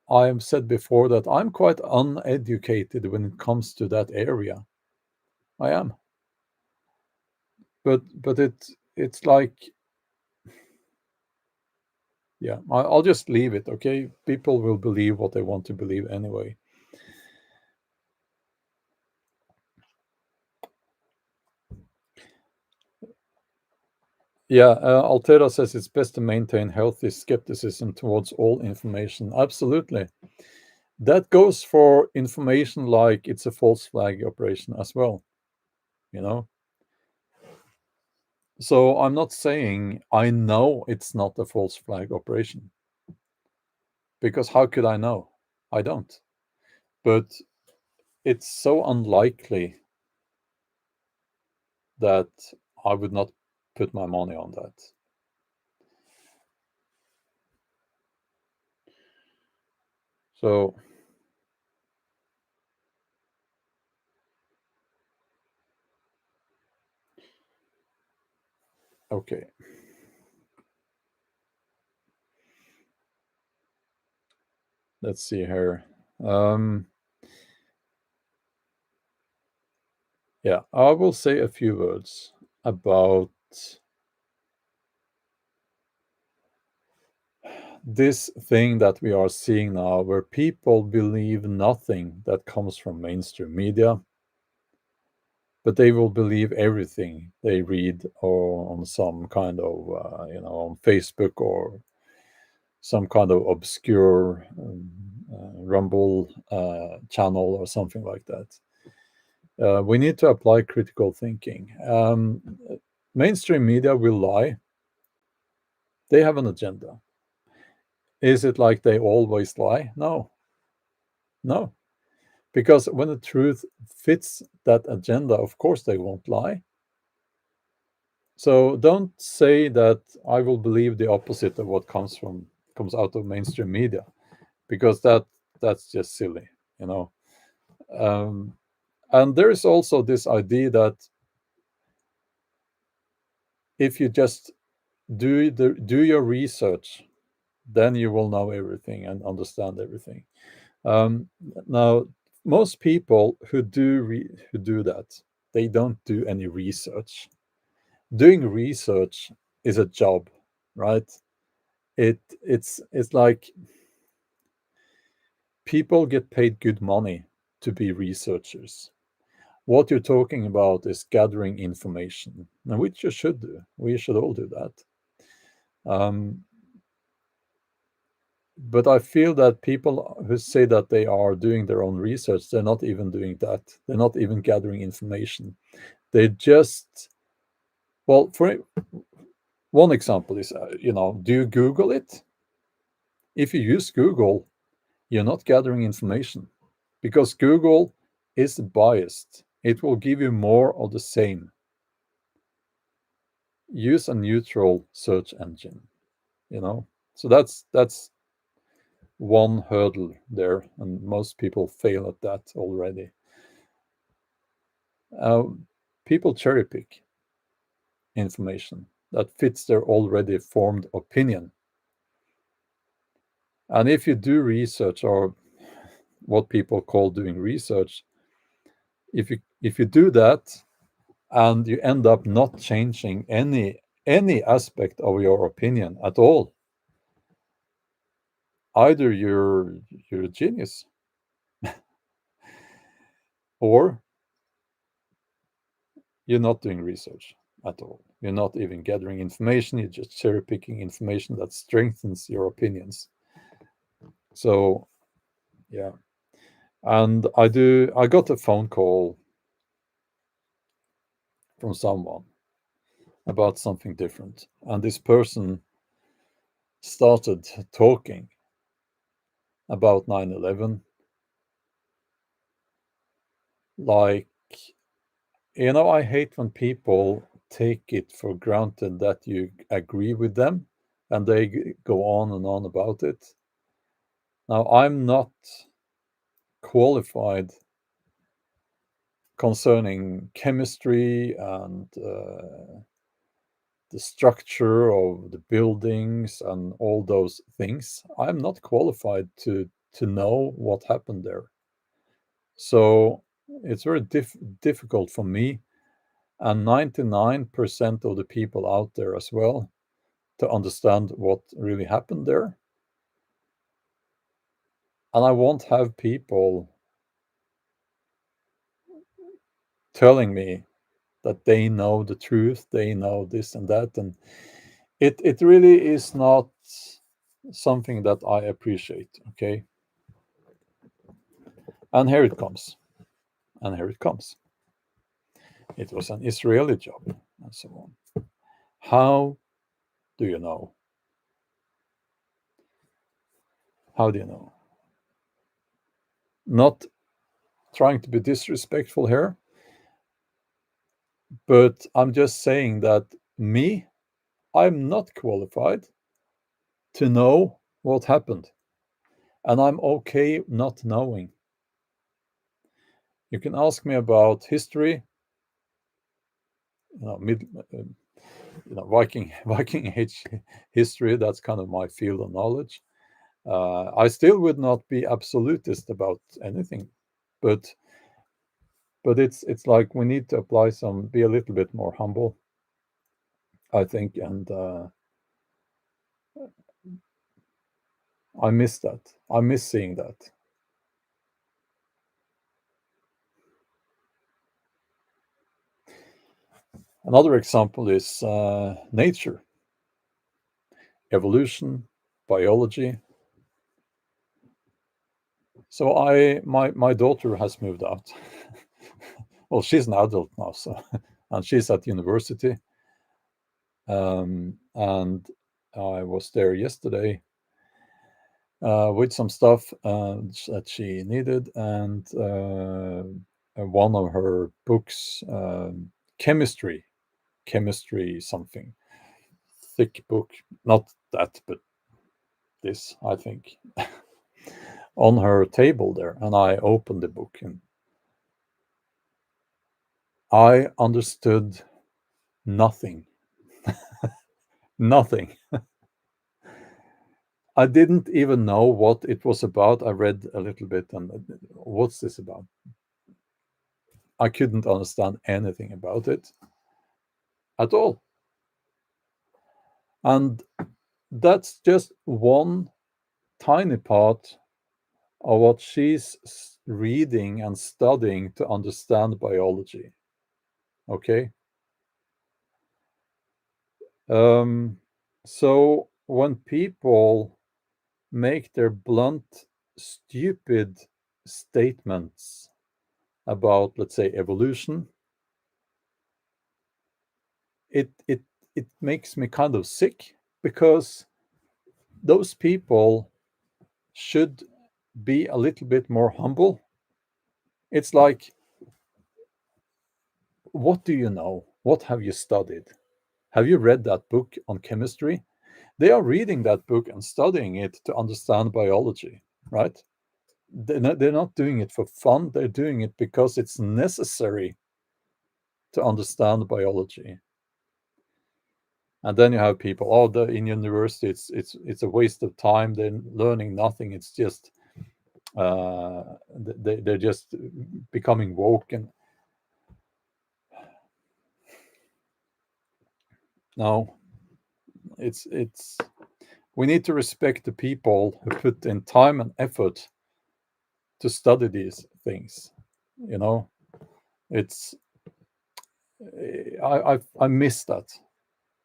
I have said before that I'm quite uneducated when it comes to that area. I am. But it's like, yeah, I'll just leave it, okay? People will believe what they want to believe anyway. Yeah, Altera says it's best to maintain healthy skepticism towards all information. Absolutely. That goes for information like it's a false flag operation as well, you know? So I'm not saying I know it's not a false flag operation, because how could I know? I don't. But it's so unlikely that I would not put my money on that. So, okay. Let's see here. Yeah, I will say a few words about this thing that we are seeing now, where people believe nothing that comes from mainstream media, but they will believe everything they read or on some kind of, on Facebook or some kind of obscure Rumble channel or something like that. We need to apply critical thinking. Mainstream media will lie. They have an agenda. Is it like they always lie? No, no. Because when the truth fits that agenda, of course they won't lie. So don't say that I will believe the opposite of what comes out of mainstream media, because that's just silly, you know. Um, and there is also this idea that if you just do your research, then you will know everything and understand everything. Um, Now, most people who do that, they don't do any research. Doing research is a job, right? It's like people get paid good money to be researchers. What you're talking about is gathering information, and which you should do. We should all do that. Um, but I feel that people who say that they are doing their own research, they're not even doing that. They're not even gathering information. They just, well, for one example is, do you Google it? If you use Google, you're not gathering information, because Google is biased. It will give you more of the same. Use a neutral search engine, you know. So that's one hurdle there, and most people fail at that already. Uh, People cherry pick information that fits their already formed opinion. And if you do research, or what people call doing research, if you do that and you end up not changing any aspect of your opinion at all, either you're a genius, or you're not doing research at all. You're not even gathering information. You're just cherry picking information that strengthens your opinions. So yeah, and I got a phone call from someone about something different, and this person started talking about 9/11, like, I hate when people take it for granted that you agree with them, and they go on and on about it. Now, I'm not qualified concerning chemistry and the structure of the buildings and all those things. I'm not qualified to know what happened there. So it's very difficult for me and 99% of the people out there as well to understand what really happened there. And I won't have people telling me that they know the truth, they know this and that. And it really is not something that I appreciate, okay? And here it comes. And here it comes. It was an Israeli job, and so on. How do you know? How do you know? Not trying to be disrespectful here, but I'm just saying that me, I'm not qualified to know what happened. And I'm okay not knowing. You can ask me about history, you know, Viking age history. That's kind of my field of knowledge. I still would not be absolutist about anything, but it's like we need to apply be a little bit more humble, I think, and I miss that. I miss seeing that. Another example is nature, evolution, biology. So my daughter has moved out. Well, she's an adult now, so and she's at university. And I was there yesterday with some stuff that she needed, and one of her books, chemistry something, thick book, not that, but this, I think, on her table there, and I opened the book and I understood nothing. Nothing. I didn't even know what it was about. I read a little bit and what's this about? I couldn't understand anything about it at all. And that's just one tiny part of what she's reading and studying to understand biology. Okay. So when people make their blunt, stupid statements about, let's say, evolution, it makes me kind of sick, because those people should be a little bit more humble. It's like, what do you know? What have you studied? Have you read that book on chemistry? They are reading that book and studying it to understand biology, right? They're not doing it for fun. They're doing it because it's necessary to understand biology. And then you have people, oh, in university, it's a waste of time. They're learning nothing. It's just they're just becoming woke. And no, it's we need to respect the people who put in time and effort to study these things. You know, it's I miss that.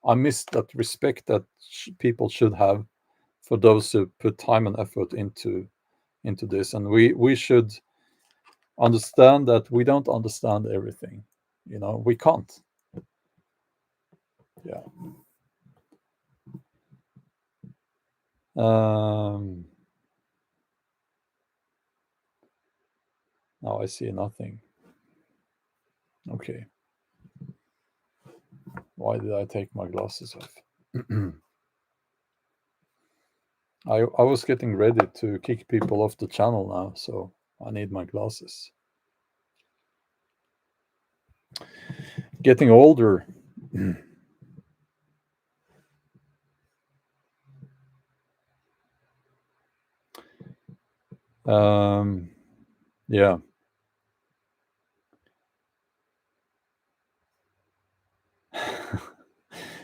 I miss that respect that people should have for those who put time and effort into this, and we should understand that we don't understand everything. You know, we can't. Yeah. Now I see nothing. Okay. Why did I take my glasses off? I was getting ready to kick people off the channel now, so I need my glasses. Getting older. Um, yeah.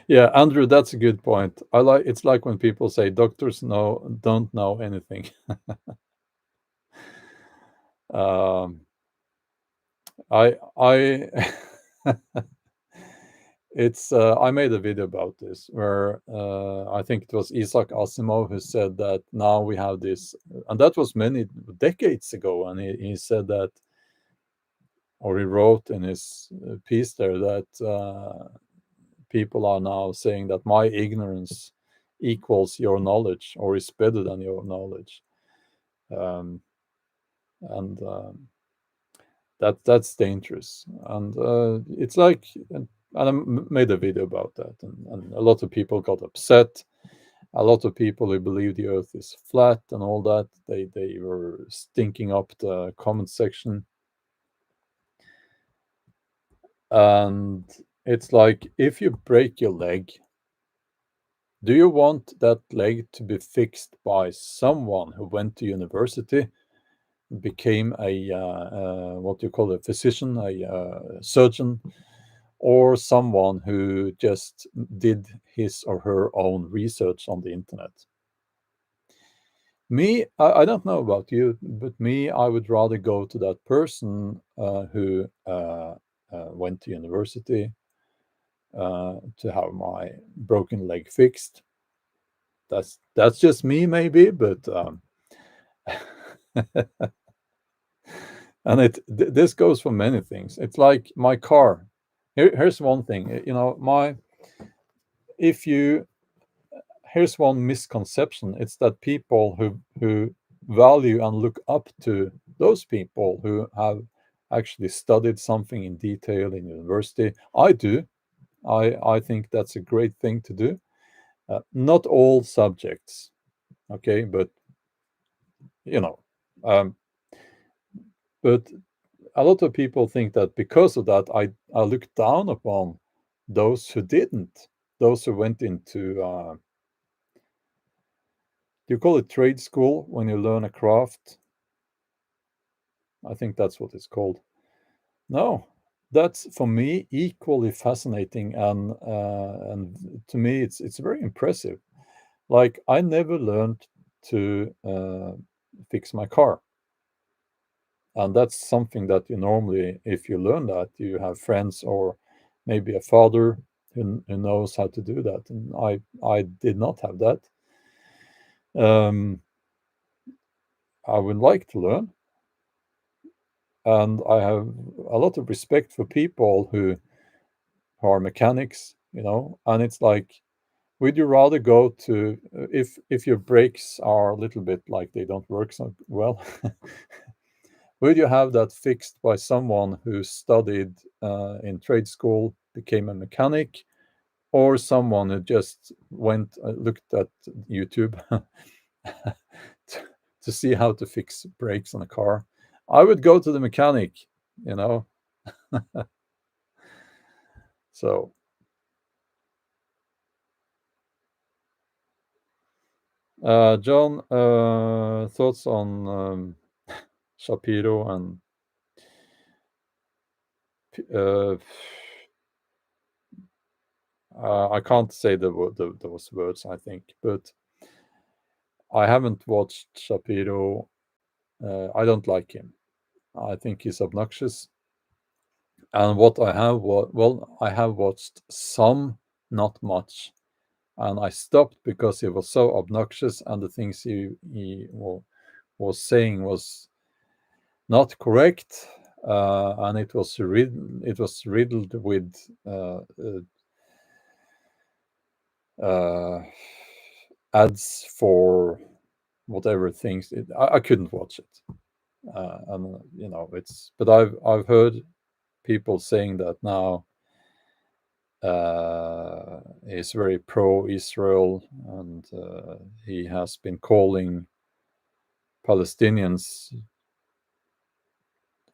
Yeah, Andrew, that's a good point. I like it's like when people say doctors don't know anything. Um, I it's I made a video about this where I think it was Isaac Asimov who said that now we have this, and that was many decades ago, and he said that, or he wrote in his piece there that people are now saying that my ignorance equals your knowledge or is better than your knowledge. Um, and that's dangerous. And it's like, and I made a video about that, and a lot of people got upset. A lot of people who believe the Earth is flat and all that, they were stinking up the comment section, and it's like if you break your leg, do you want that leg to be fixed by someone who went to university, became a what do you call it, a physician, a surgeon, or someone who just did his or her own research on the internet? Me, I don't know about you, but me, I would rather go to that person who went to university to have my broken leg fixed. That's just me, maybe, but and this goes for many things. It's like my car. Here's one thing. You know, my if you here's one misconception. It's that people who value and look up to those people who have actually studied something in detail in university. I do. I think that's a great thing to do. Not all subjects, okay, but you know, um, but a lot of people think that because of that, I look down upon those who didn't, those who went into, do you call it trade school when you learn a craft? I think that's what it's called. No, that's for me equally fascinating, and to me it's very impressive. Like I never learned to fix my car, and that's something that you normally, if you learn that, you have friends or maybe a father who knows how to do that. And I did not have that. I would like to learn, and I have a lot of respect for people who are mechanics, you know. And it's like, would you rather go to if your brakes are a little bit like they don't work so well, would you have that fixed by someone who studied in trade school, became a mechanic, or someone who just went looked at YouTube to, to see how to fix brakes on a car? I would go to the mechanic, you know. So, John, thoughts on Shapiro and uh, I can't say those words, I think, but I haven't watched Shapiro. I don't like him. I think he's obnoxious. And what I have, well, I have watched some, not much, and I stopped because he was so obnoxious, and the things was saying was not correct, and it was riddled with uh, ads for whatever things. I couldn't watch it, and you know it's. But I've heard people saying that now he's very pro-Israel, and he has been calling Palestinians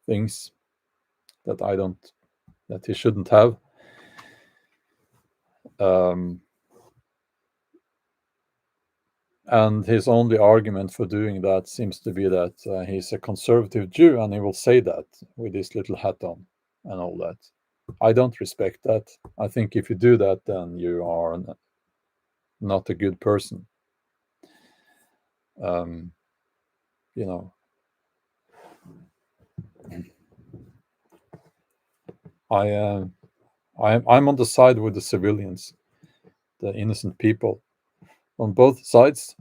things that I don't that he shouldn't have. Um, And his only argument for doing that seems to be that he's a conservative Jew, and he will say that with his little hat on and all that. I don't respect that. I think if you do that, then you are not a good person. Um, you know, I'm on the side with the civilians, the innocent people, on both sides.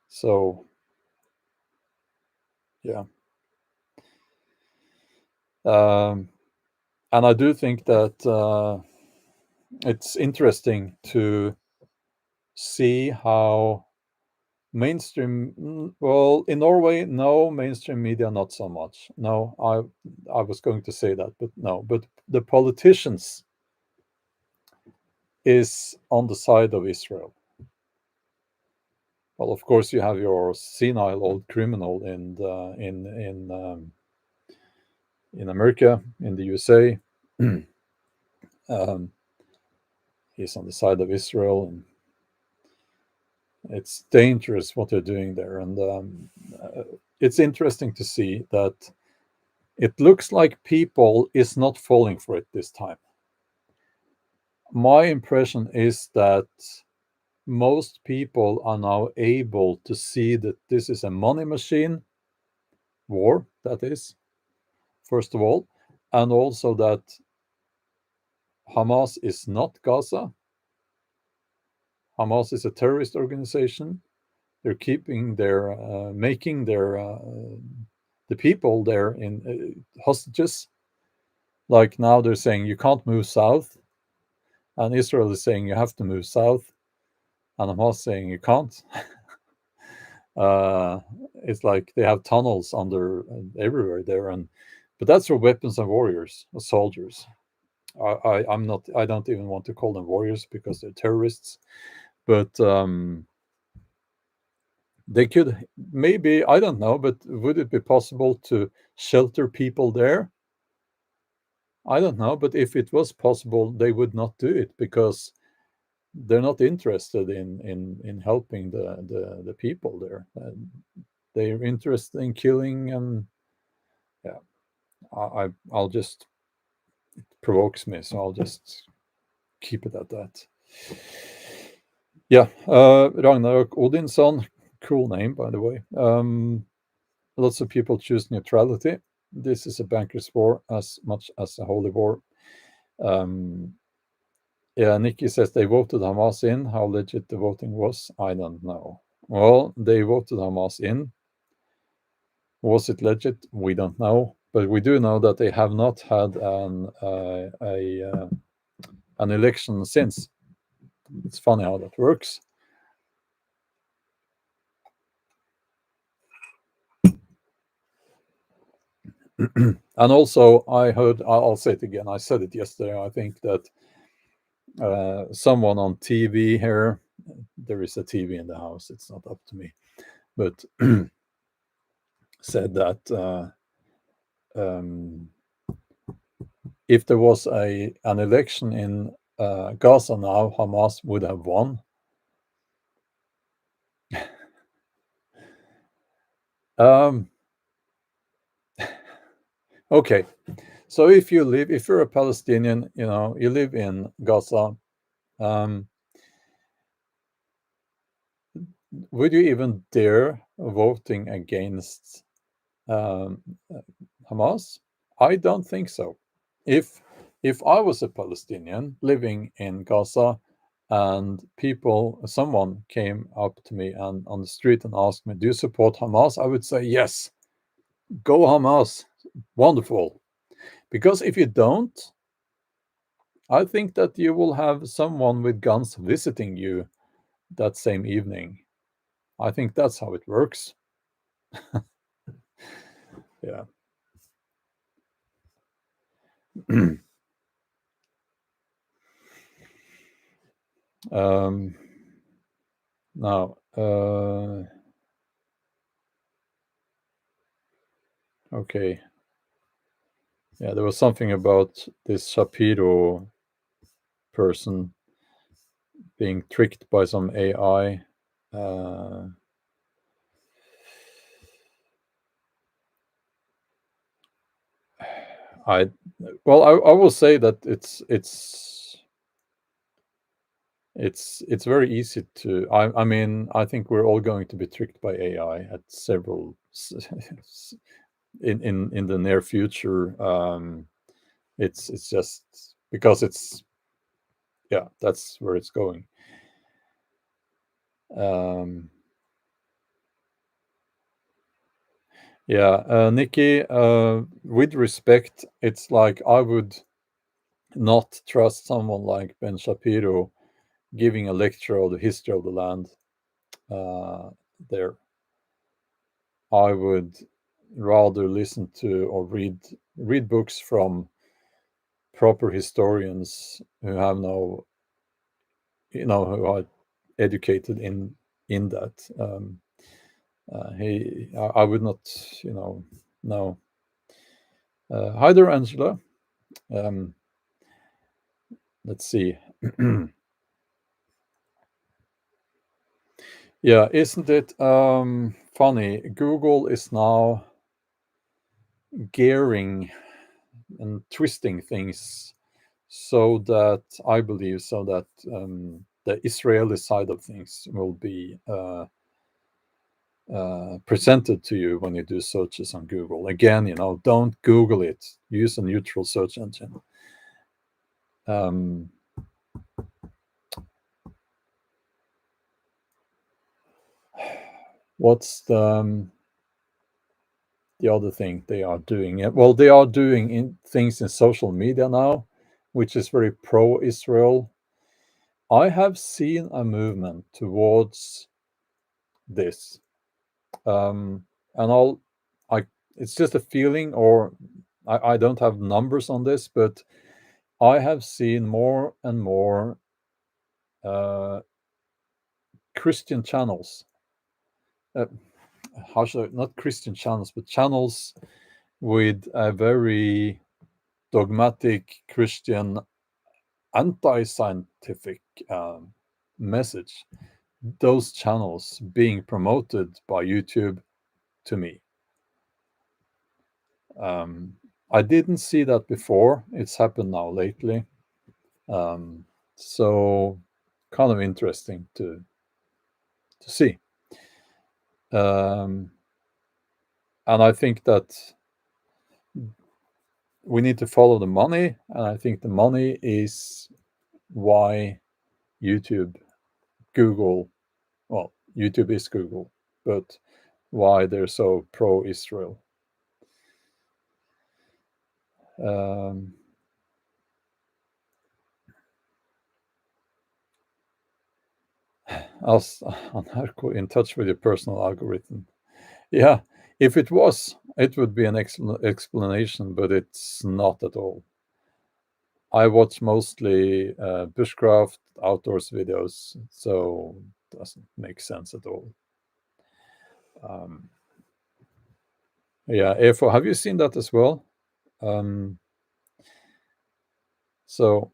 So, yeah. And I do think that it's interesting to see how mainstream, well, in Norway, no, mainstream media, not so much. No, I was going to say that, but no. But the politicians is on the side of Israel. Well, of course, you have your senile old criminal in America, in the USA. He's on the side of Israel, and it's dangerous what they're doing there. And it's interesting to see that it looks like people is not falling for it this time. My impression is that most people are now able to see that this is a money machine war, that is, first of all, and also that Hamas is not Gaza. Hamas is a terrorist organization. They're keeping their, making their, the people there in hostages. Like now they're saying you can't move south, and Israel is saying you have to move south, and Hamas saying you can't. It's like they have tunnels under everywhere there, but that's for weapons and warriors, or soldiers. I'm not. I don't even want to call them warriors because they're terrorists. But they could maybe, I don't know, but would it be possible to shelter people there? I don't know, but if it was possible, they would not do it because they're not interested in helping the people there. They're interested in killing, and yeah, I'll just, it provokes me, so I'll just keep it at that. Yeah, Ragnarok Odinson, cool name by the way. Lots of people choose neutrality. This is a banker's war as much as a holy war. Yeah, Nikki says they voted Hamas in. How legit the voting was, I don't know. Well, they voted Hamas in. Was it legit? We don't know, but we do know that they have not had an election since. It's funny how that works. And also, I heard, I'll say it again, I said it yesterday, I think that someone on TV here, there is a TV in the house, it's not up to me, but said that if there was an election in Gaza now, Hamas would have won. Okay, so if you're a Palestinian, you live in Gaza, would you even dare voting against Hamas? I don't think so. If I was a Palestinian living in Gaza and someone came up to me and on the street and asked me, "Do you support Hamas?" I would say, "Yes, go Hamas, wonderful." Because if you don't, I think that you will have someone with guns visiting you that same evening. I think that's how it works. Yeah. Now, okay. Yeah, there was something about this Shapiro person being tricked by some AI. I well, I will say that it's very easy to. I mean, I think we're all going to be tricked by AI at several in the near future. It's just because it's yeah, that's where it's going. Um, yeah, Nikki, with respect, it's like I would not trust someone like Ben Shapiro giving a lecture of the history of the land. Uh, there, I would rather listen to or read books from proper historians who have no, who are educated in that. I would not, no. Hi there, Angela. Um, let's see. Yeah, isn't it funny? Google is now gearing and twisting things so that I believe so that the Israeli side of things will be presented to you when you do searches on Google. Again, don't Google it. Use a neutral search engine. What's the other thing they are doing? Well, they are doing things in social media now, which is very pro-Israel. I have seen a movement towards this, and it's just a feeling, or I don't have numbers on this, but I have seen more and more Christian channels. How should not Christian channels, but channels with a very dogmatic Christian anti-scientific message. Those channels being promoted by YouTube to me. I didn't see that before. It's happened now lately. So kind of interesting to see. And I think that we need to follow the money, and I think the money is why Google, well, YouTube is Google, but why they're so pro-Israel. In touch with your personal algorithm. Yeah, if it was, it would be an excellent explanation, but it's not at all. I watch mostly bushcraft, outdoors videos, so it doesn't make sense at all. Yeah, EFO, have you seen that as well? So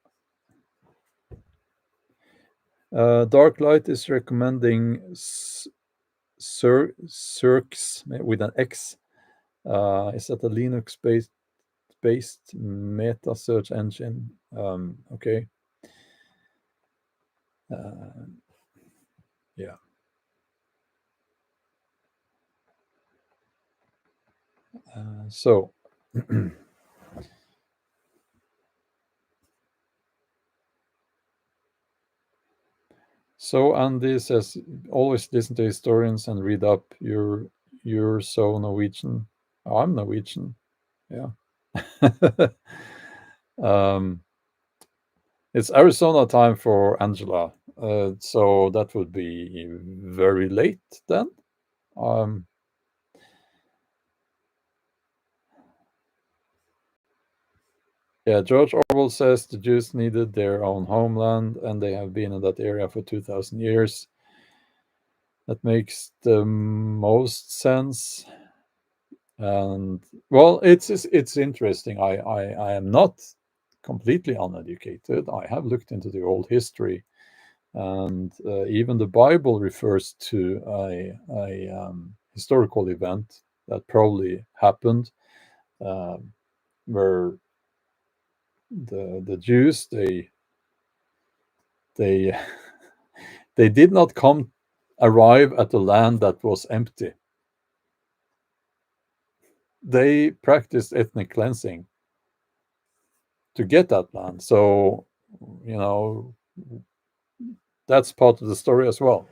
Dark Light is recommending Cirx with an X. Is that a Linux-based meta search engine? Okay. Yeah. So Andy says, always listen to historians and read up. You're so Norwegian. Oh, I'm Norwegian. Yeah. It's Arizona time for Angela. So that would be very late then. Yeah, George Orwell says the Jews needed their own homeland, and they have been in that area for 2,000 years. That makes the most sense. And well, it's interesting. I am not completely uneducated. I have looked into the old history, And even the Bible refers to a historical event that probably happened, um, where the Jews they they did not arrive at a land that was empty. They practiced ethnic cleansing to get that land. So, you know, that's part of the story as well.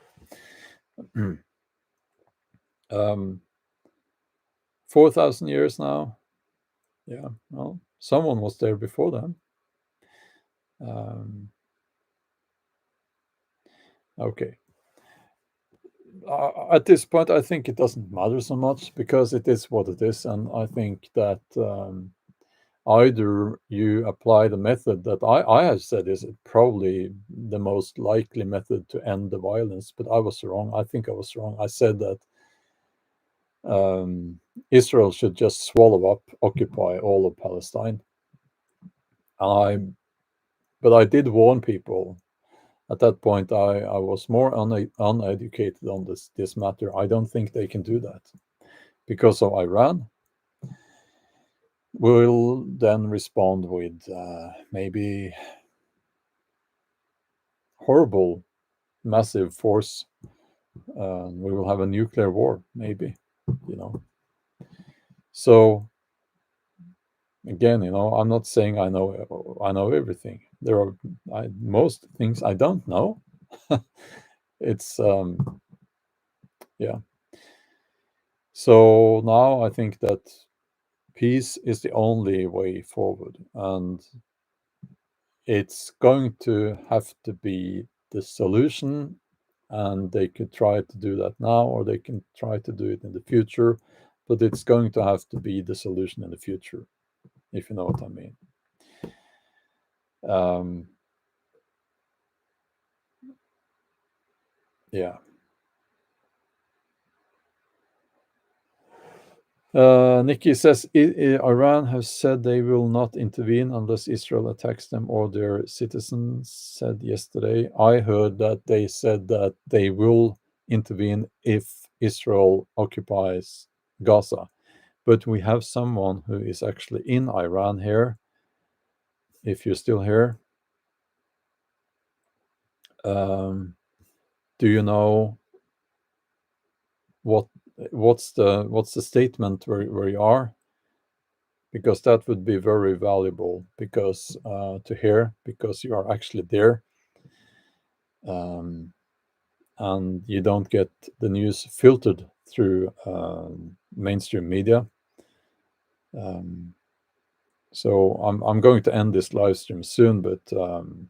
um, 4,000 years now. Yeah, well, someone was there before them. Um, okay. At this point, I think it doesn't matter so much because it is what it is. And I think that either you apply the method that I have said is probably the most likely method to end the violence, but I was wrong. I think I was wrong. I said that Israel should just swallow up, occupy all of Palestine. I, but I did warn people. At that point, I was more uneducated on this matter. I don't think they can do that because of Iran. Will then respond with maybe horrible, massive force. We will have a nuclear war, maybe. You know. So again, I'm not saying I know everything. There are most things I don't know. It's yeah. So now I think that peace is the only way forward, and it's going to have to be the solution. And they could try to do that now, or they can try to do it in the future, but it's going to have to be the solution in the future, if you know what I mean. Um, yeah. Nikki says Iran has said they will not intervene unless Israel attacks them or their citizens. Said yesterday. I heard that they said that they will intervene if Israel occupies Gaza. But we have someone who is actually in Iran here. If you're still here, do you know what's the statement where you are? Because that would be very valuable because to hear, because you are actually there, um, and you don't get the news filtered through mainstream media. Um, so I'm going to end this live stream soon, but um,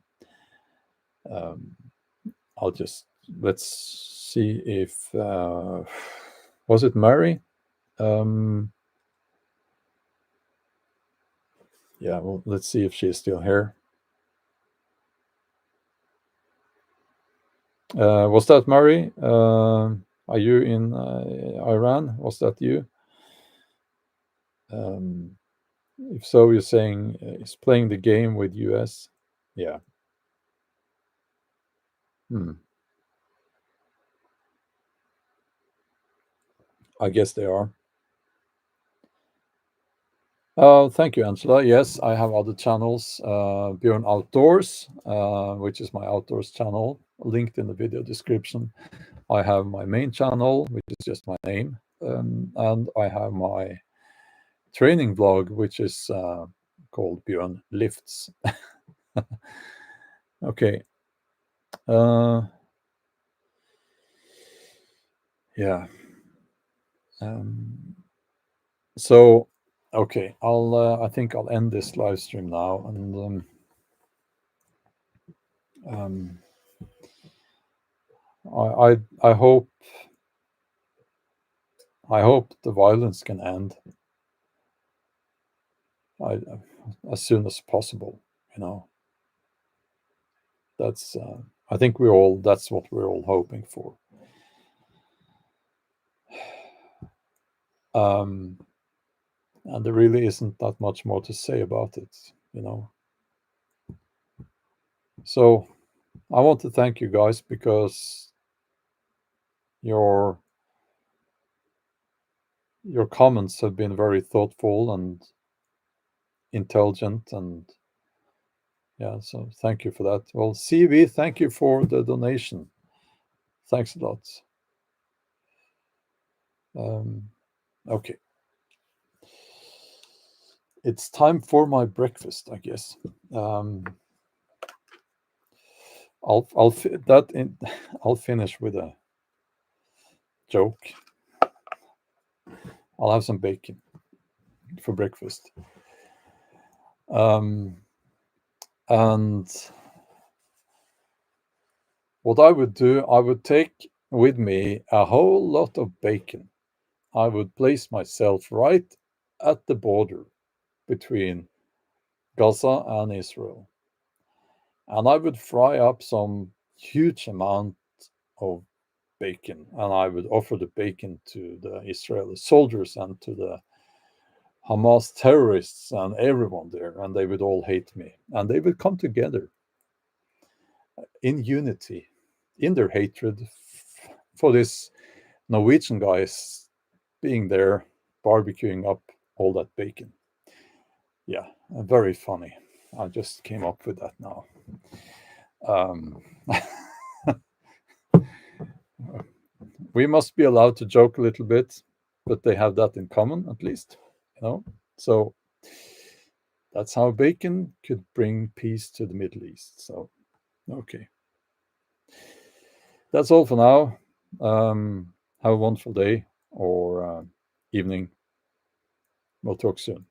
I'll just let's see if was it Mary? Um, yeah, well, let's see if she's still here. Was that Mary? Are you in Iran? Was that you? If so, you're saying he's playing the game with US. Yeah. Hmm. I guess they are. Thank you, Angela. Yes, I have other channels. Bjorn Outdoors, which is my outdoors channel, linked in the video description. I have my main channel, which is just my name, and I have my training vlog, which is called Bjorn Lifts. Okay. Yeah. So, okay, I think I'll end this live stream now, and um, I hope the violence can end I, as soon as possible. You know, that's I think that's what we're all hoping for. And there really isn't that much more to say about it. You know, so I want to thank you guys because your comments have been very thoughtful and intelligent, and yeah, so thank you for that. Well, CV, thank you for the donation. Thanks a lot. Okay. It's time for my breakfast, I guess. I'll that in I'll finish with a joke. I'll have some bacon for breakfast. And what I would do, I would take with me a whole lot of bacon. I would place myself right at the border between Gaza and Israel. And I would fry up some huge amount of bacon, and I would offer the bacon to the Israeli soldiers and to the Hamas terrorists and everyone there, and they would all hate me. And they would come together in unity in their hatred for this Norwegian guys being there barbecuing up all that bacon. Yeah, very funny. I just came up with that now. We must be allowed to joke a little bit, but they have that in common, at least, you know. So that's how bacon could bring peace to the Middle East. So, okay, that's all for now. Have a wonderful day or evening. We'll talk soon.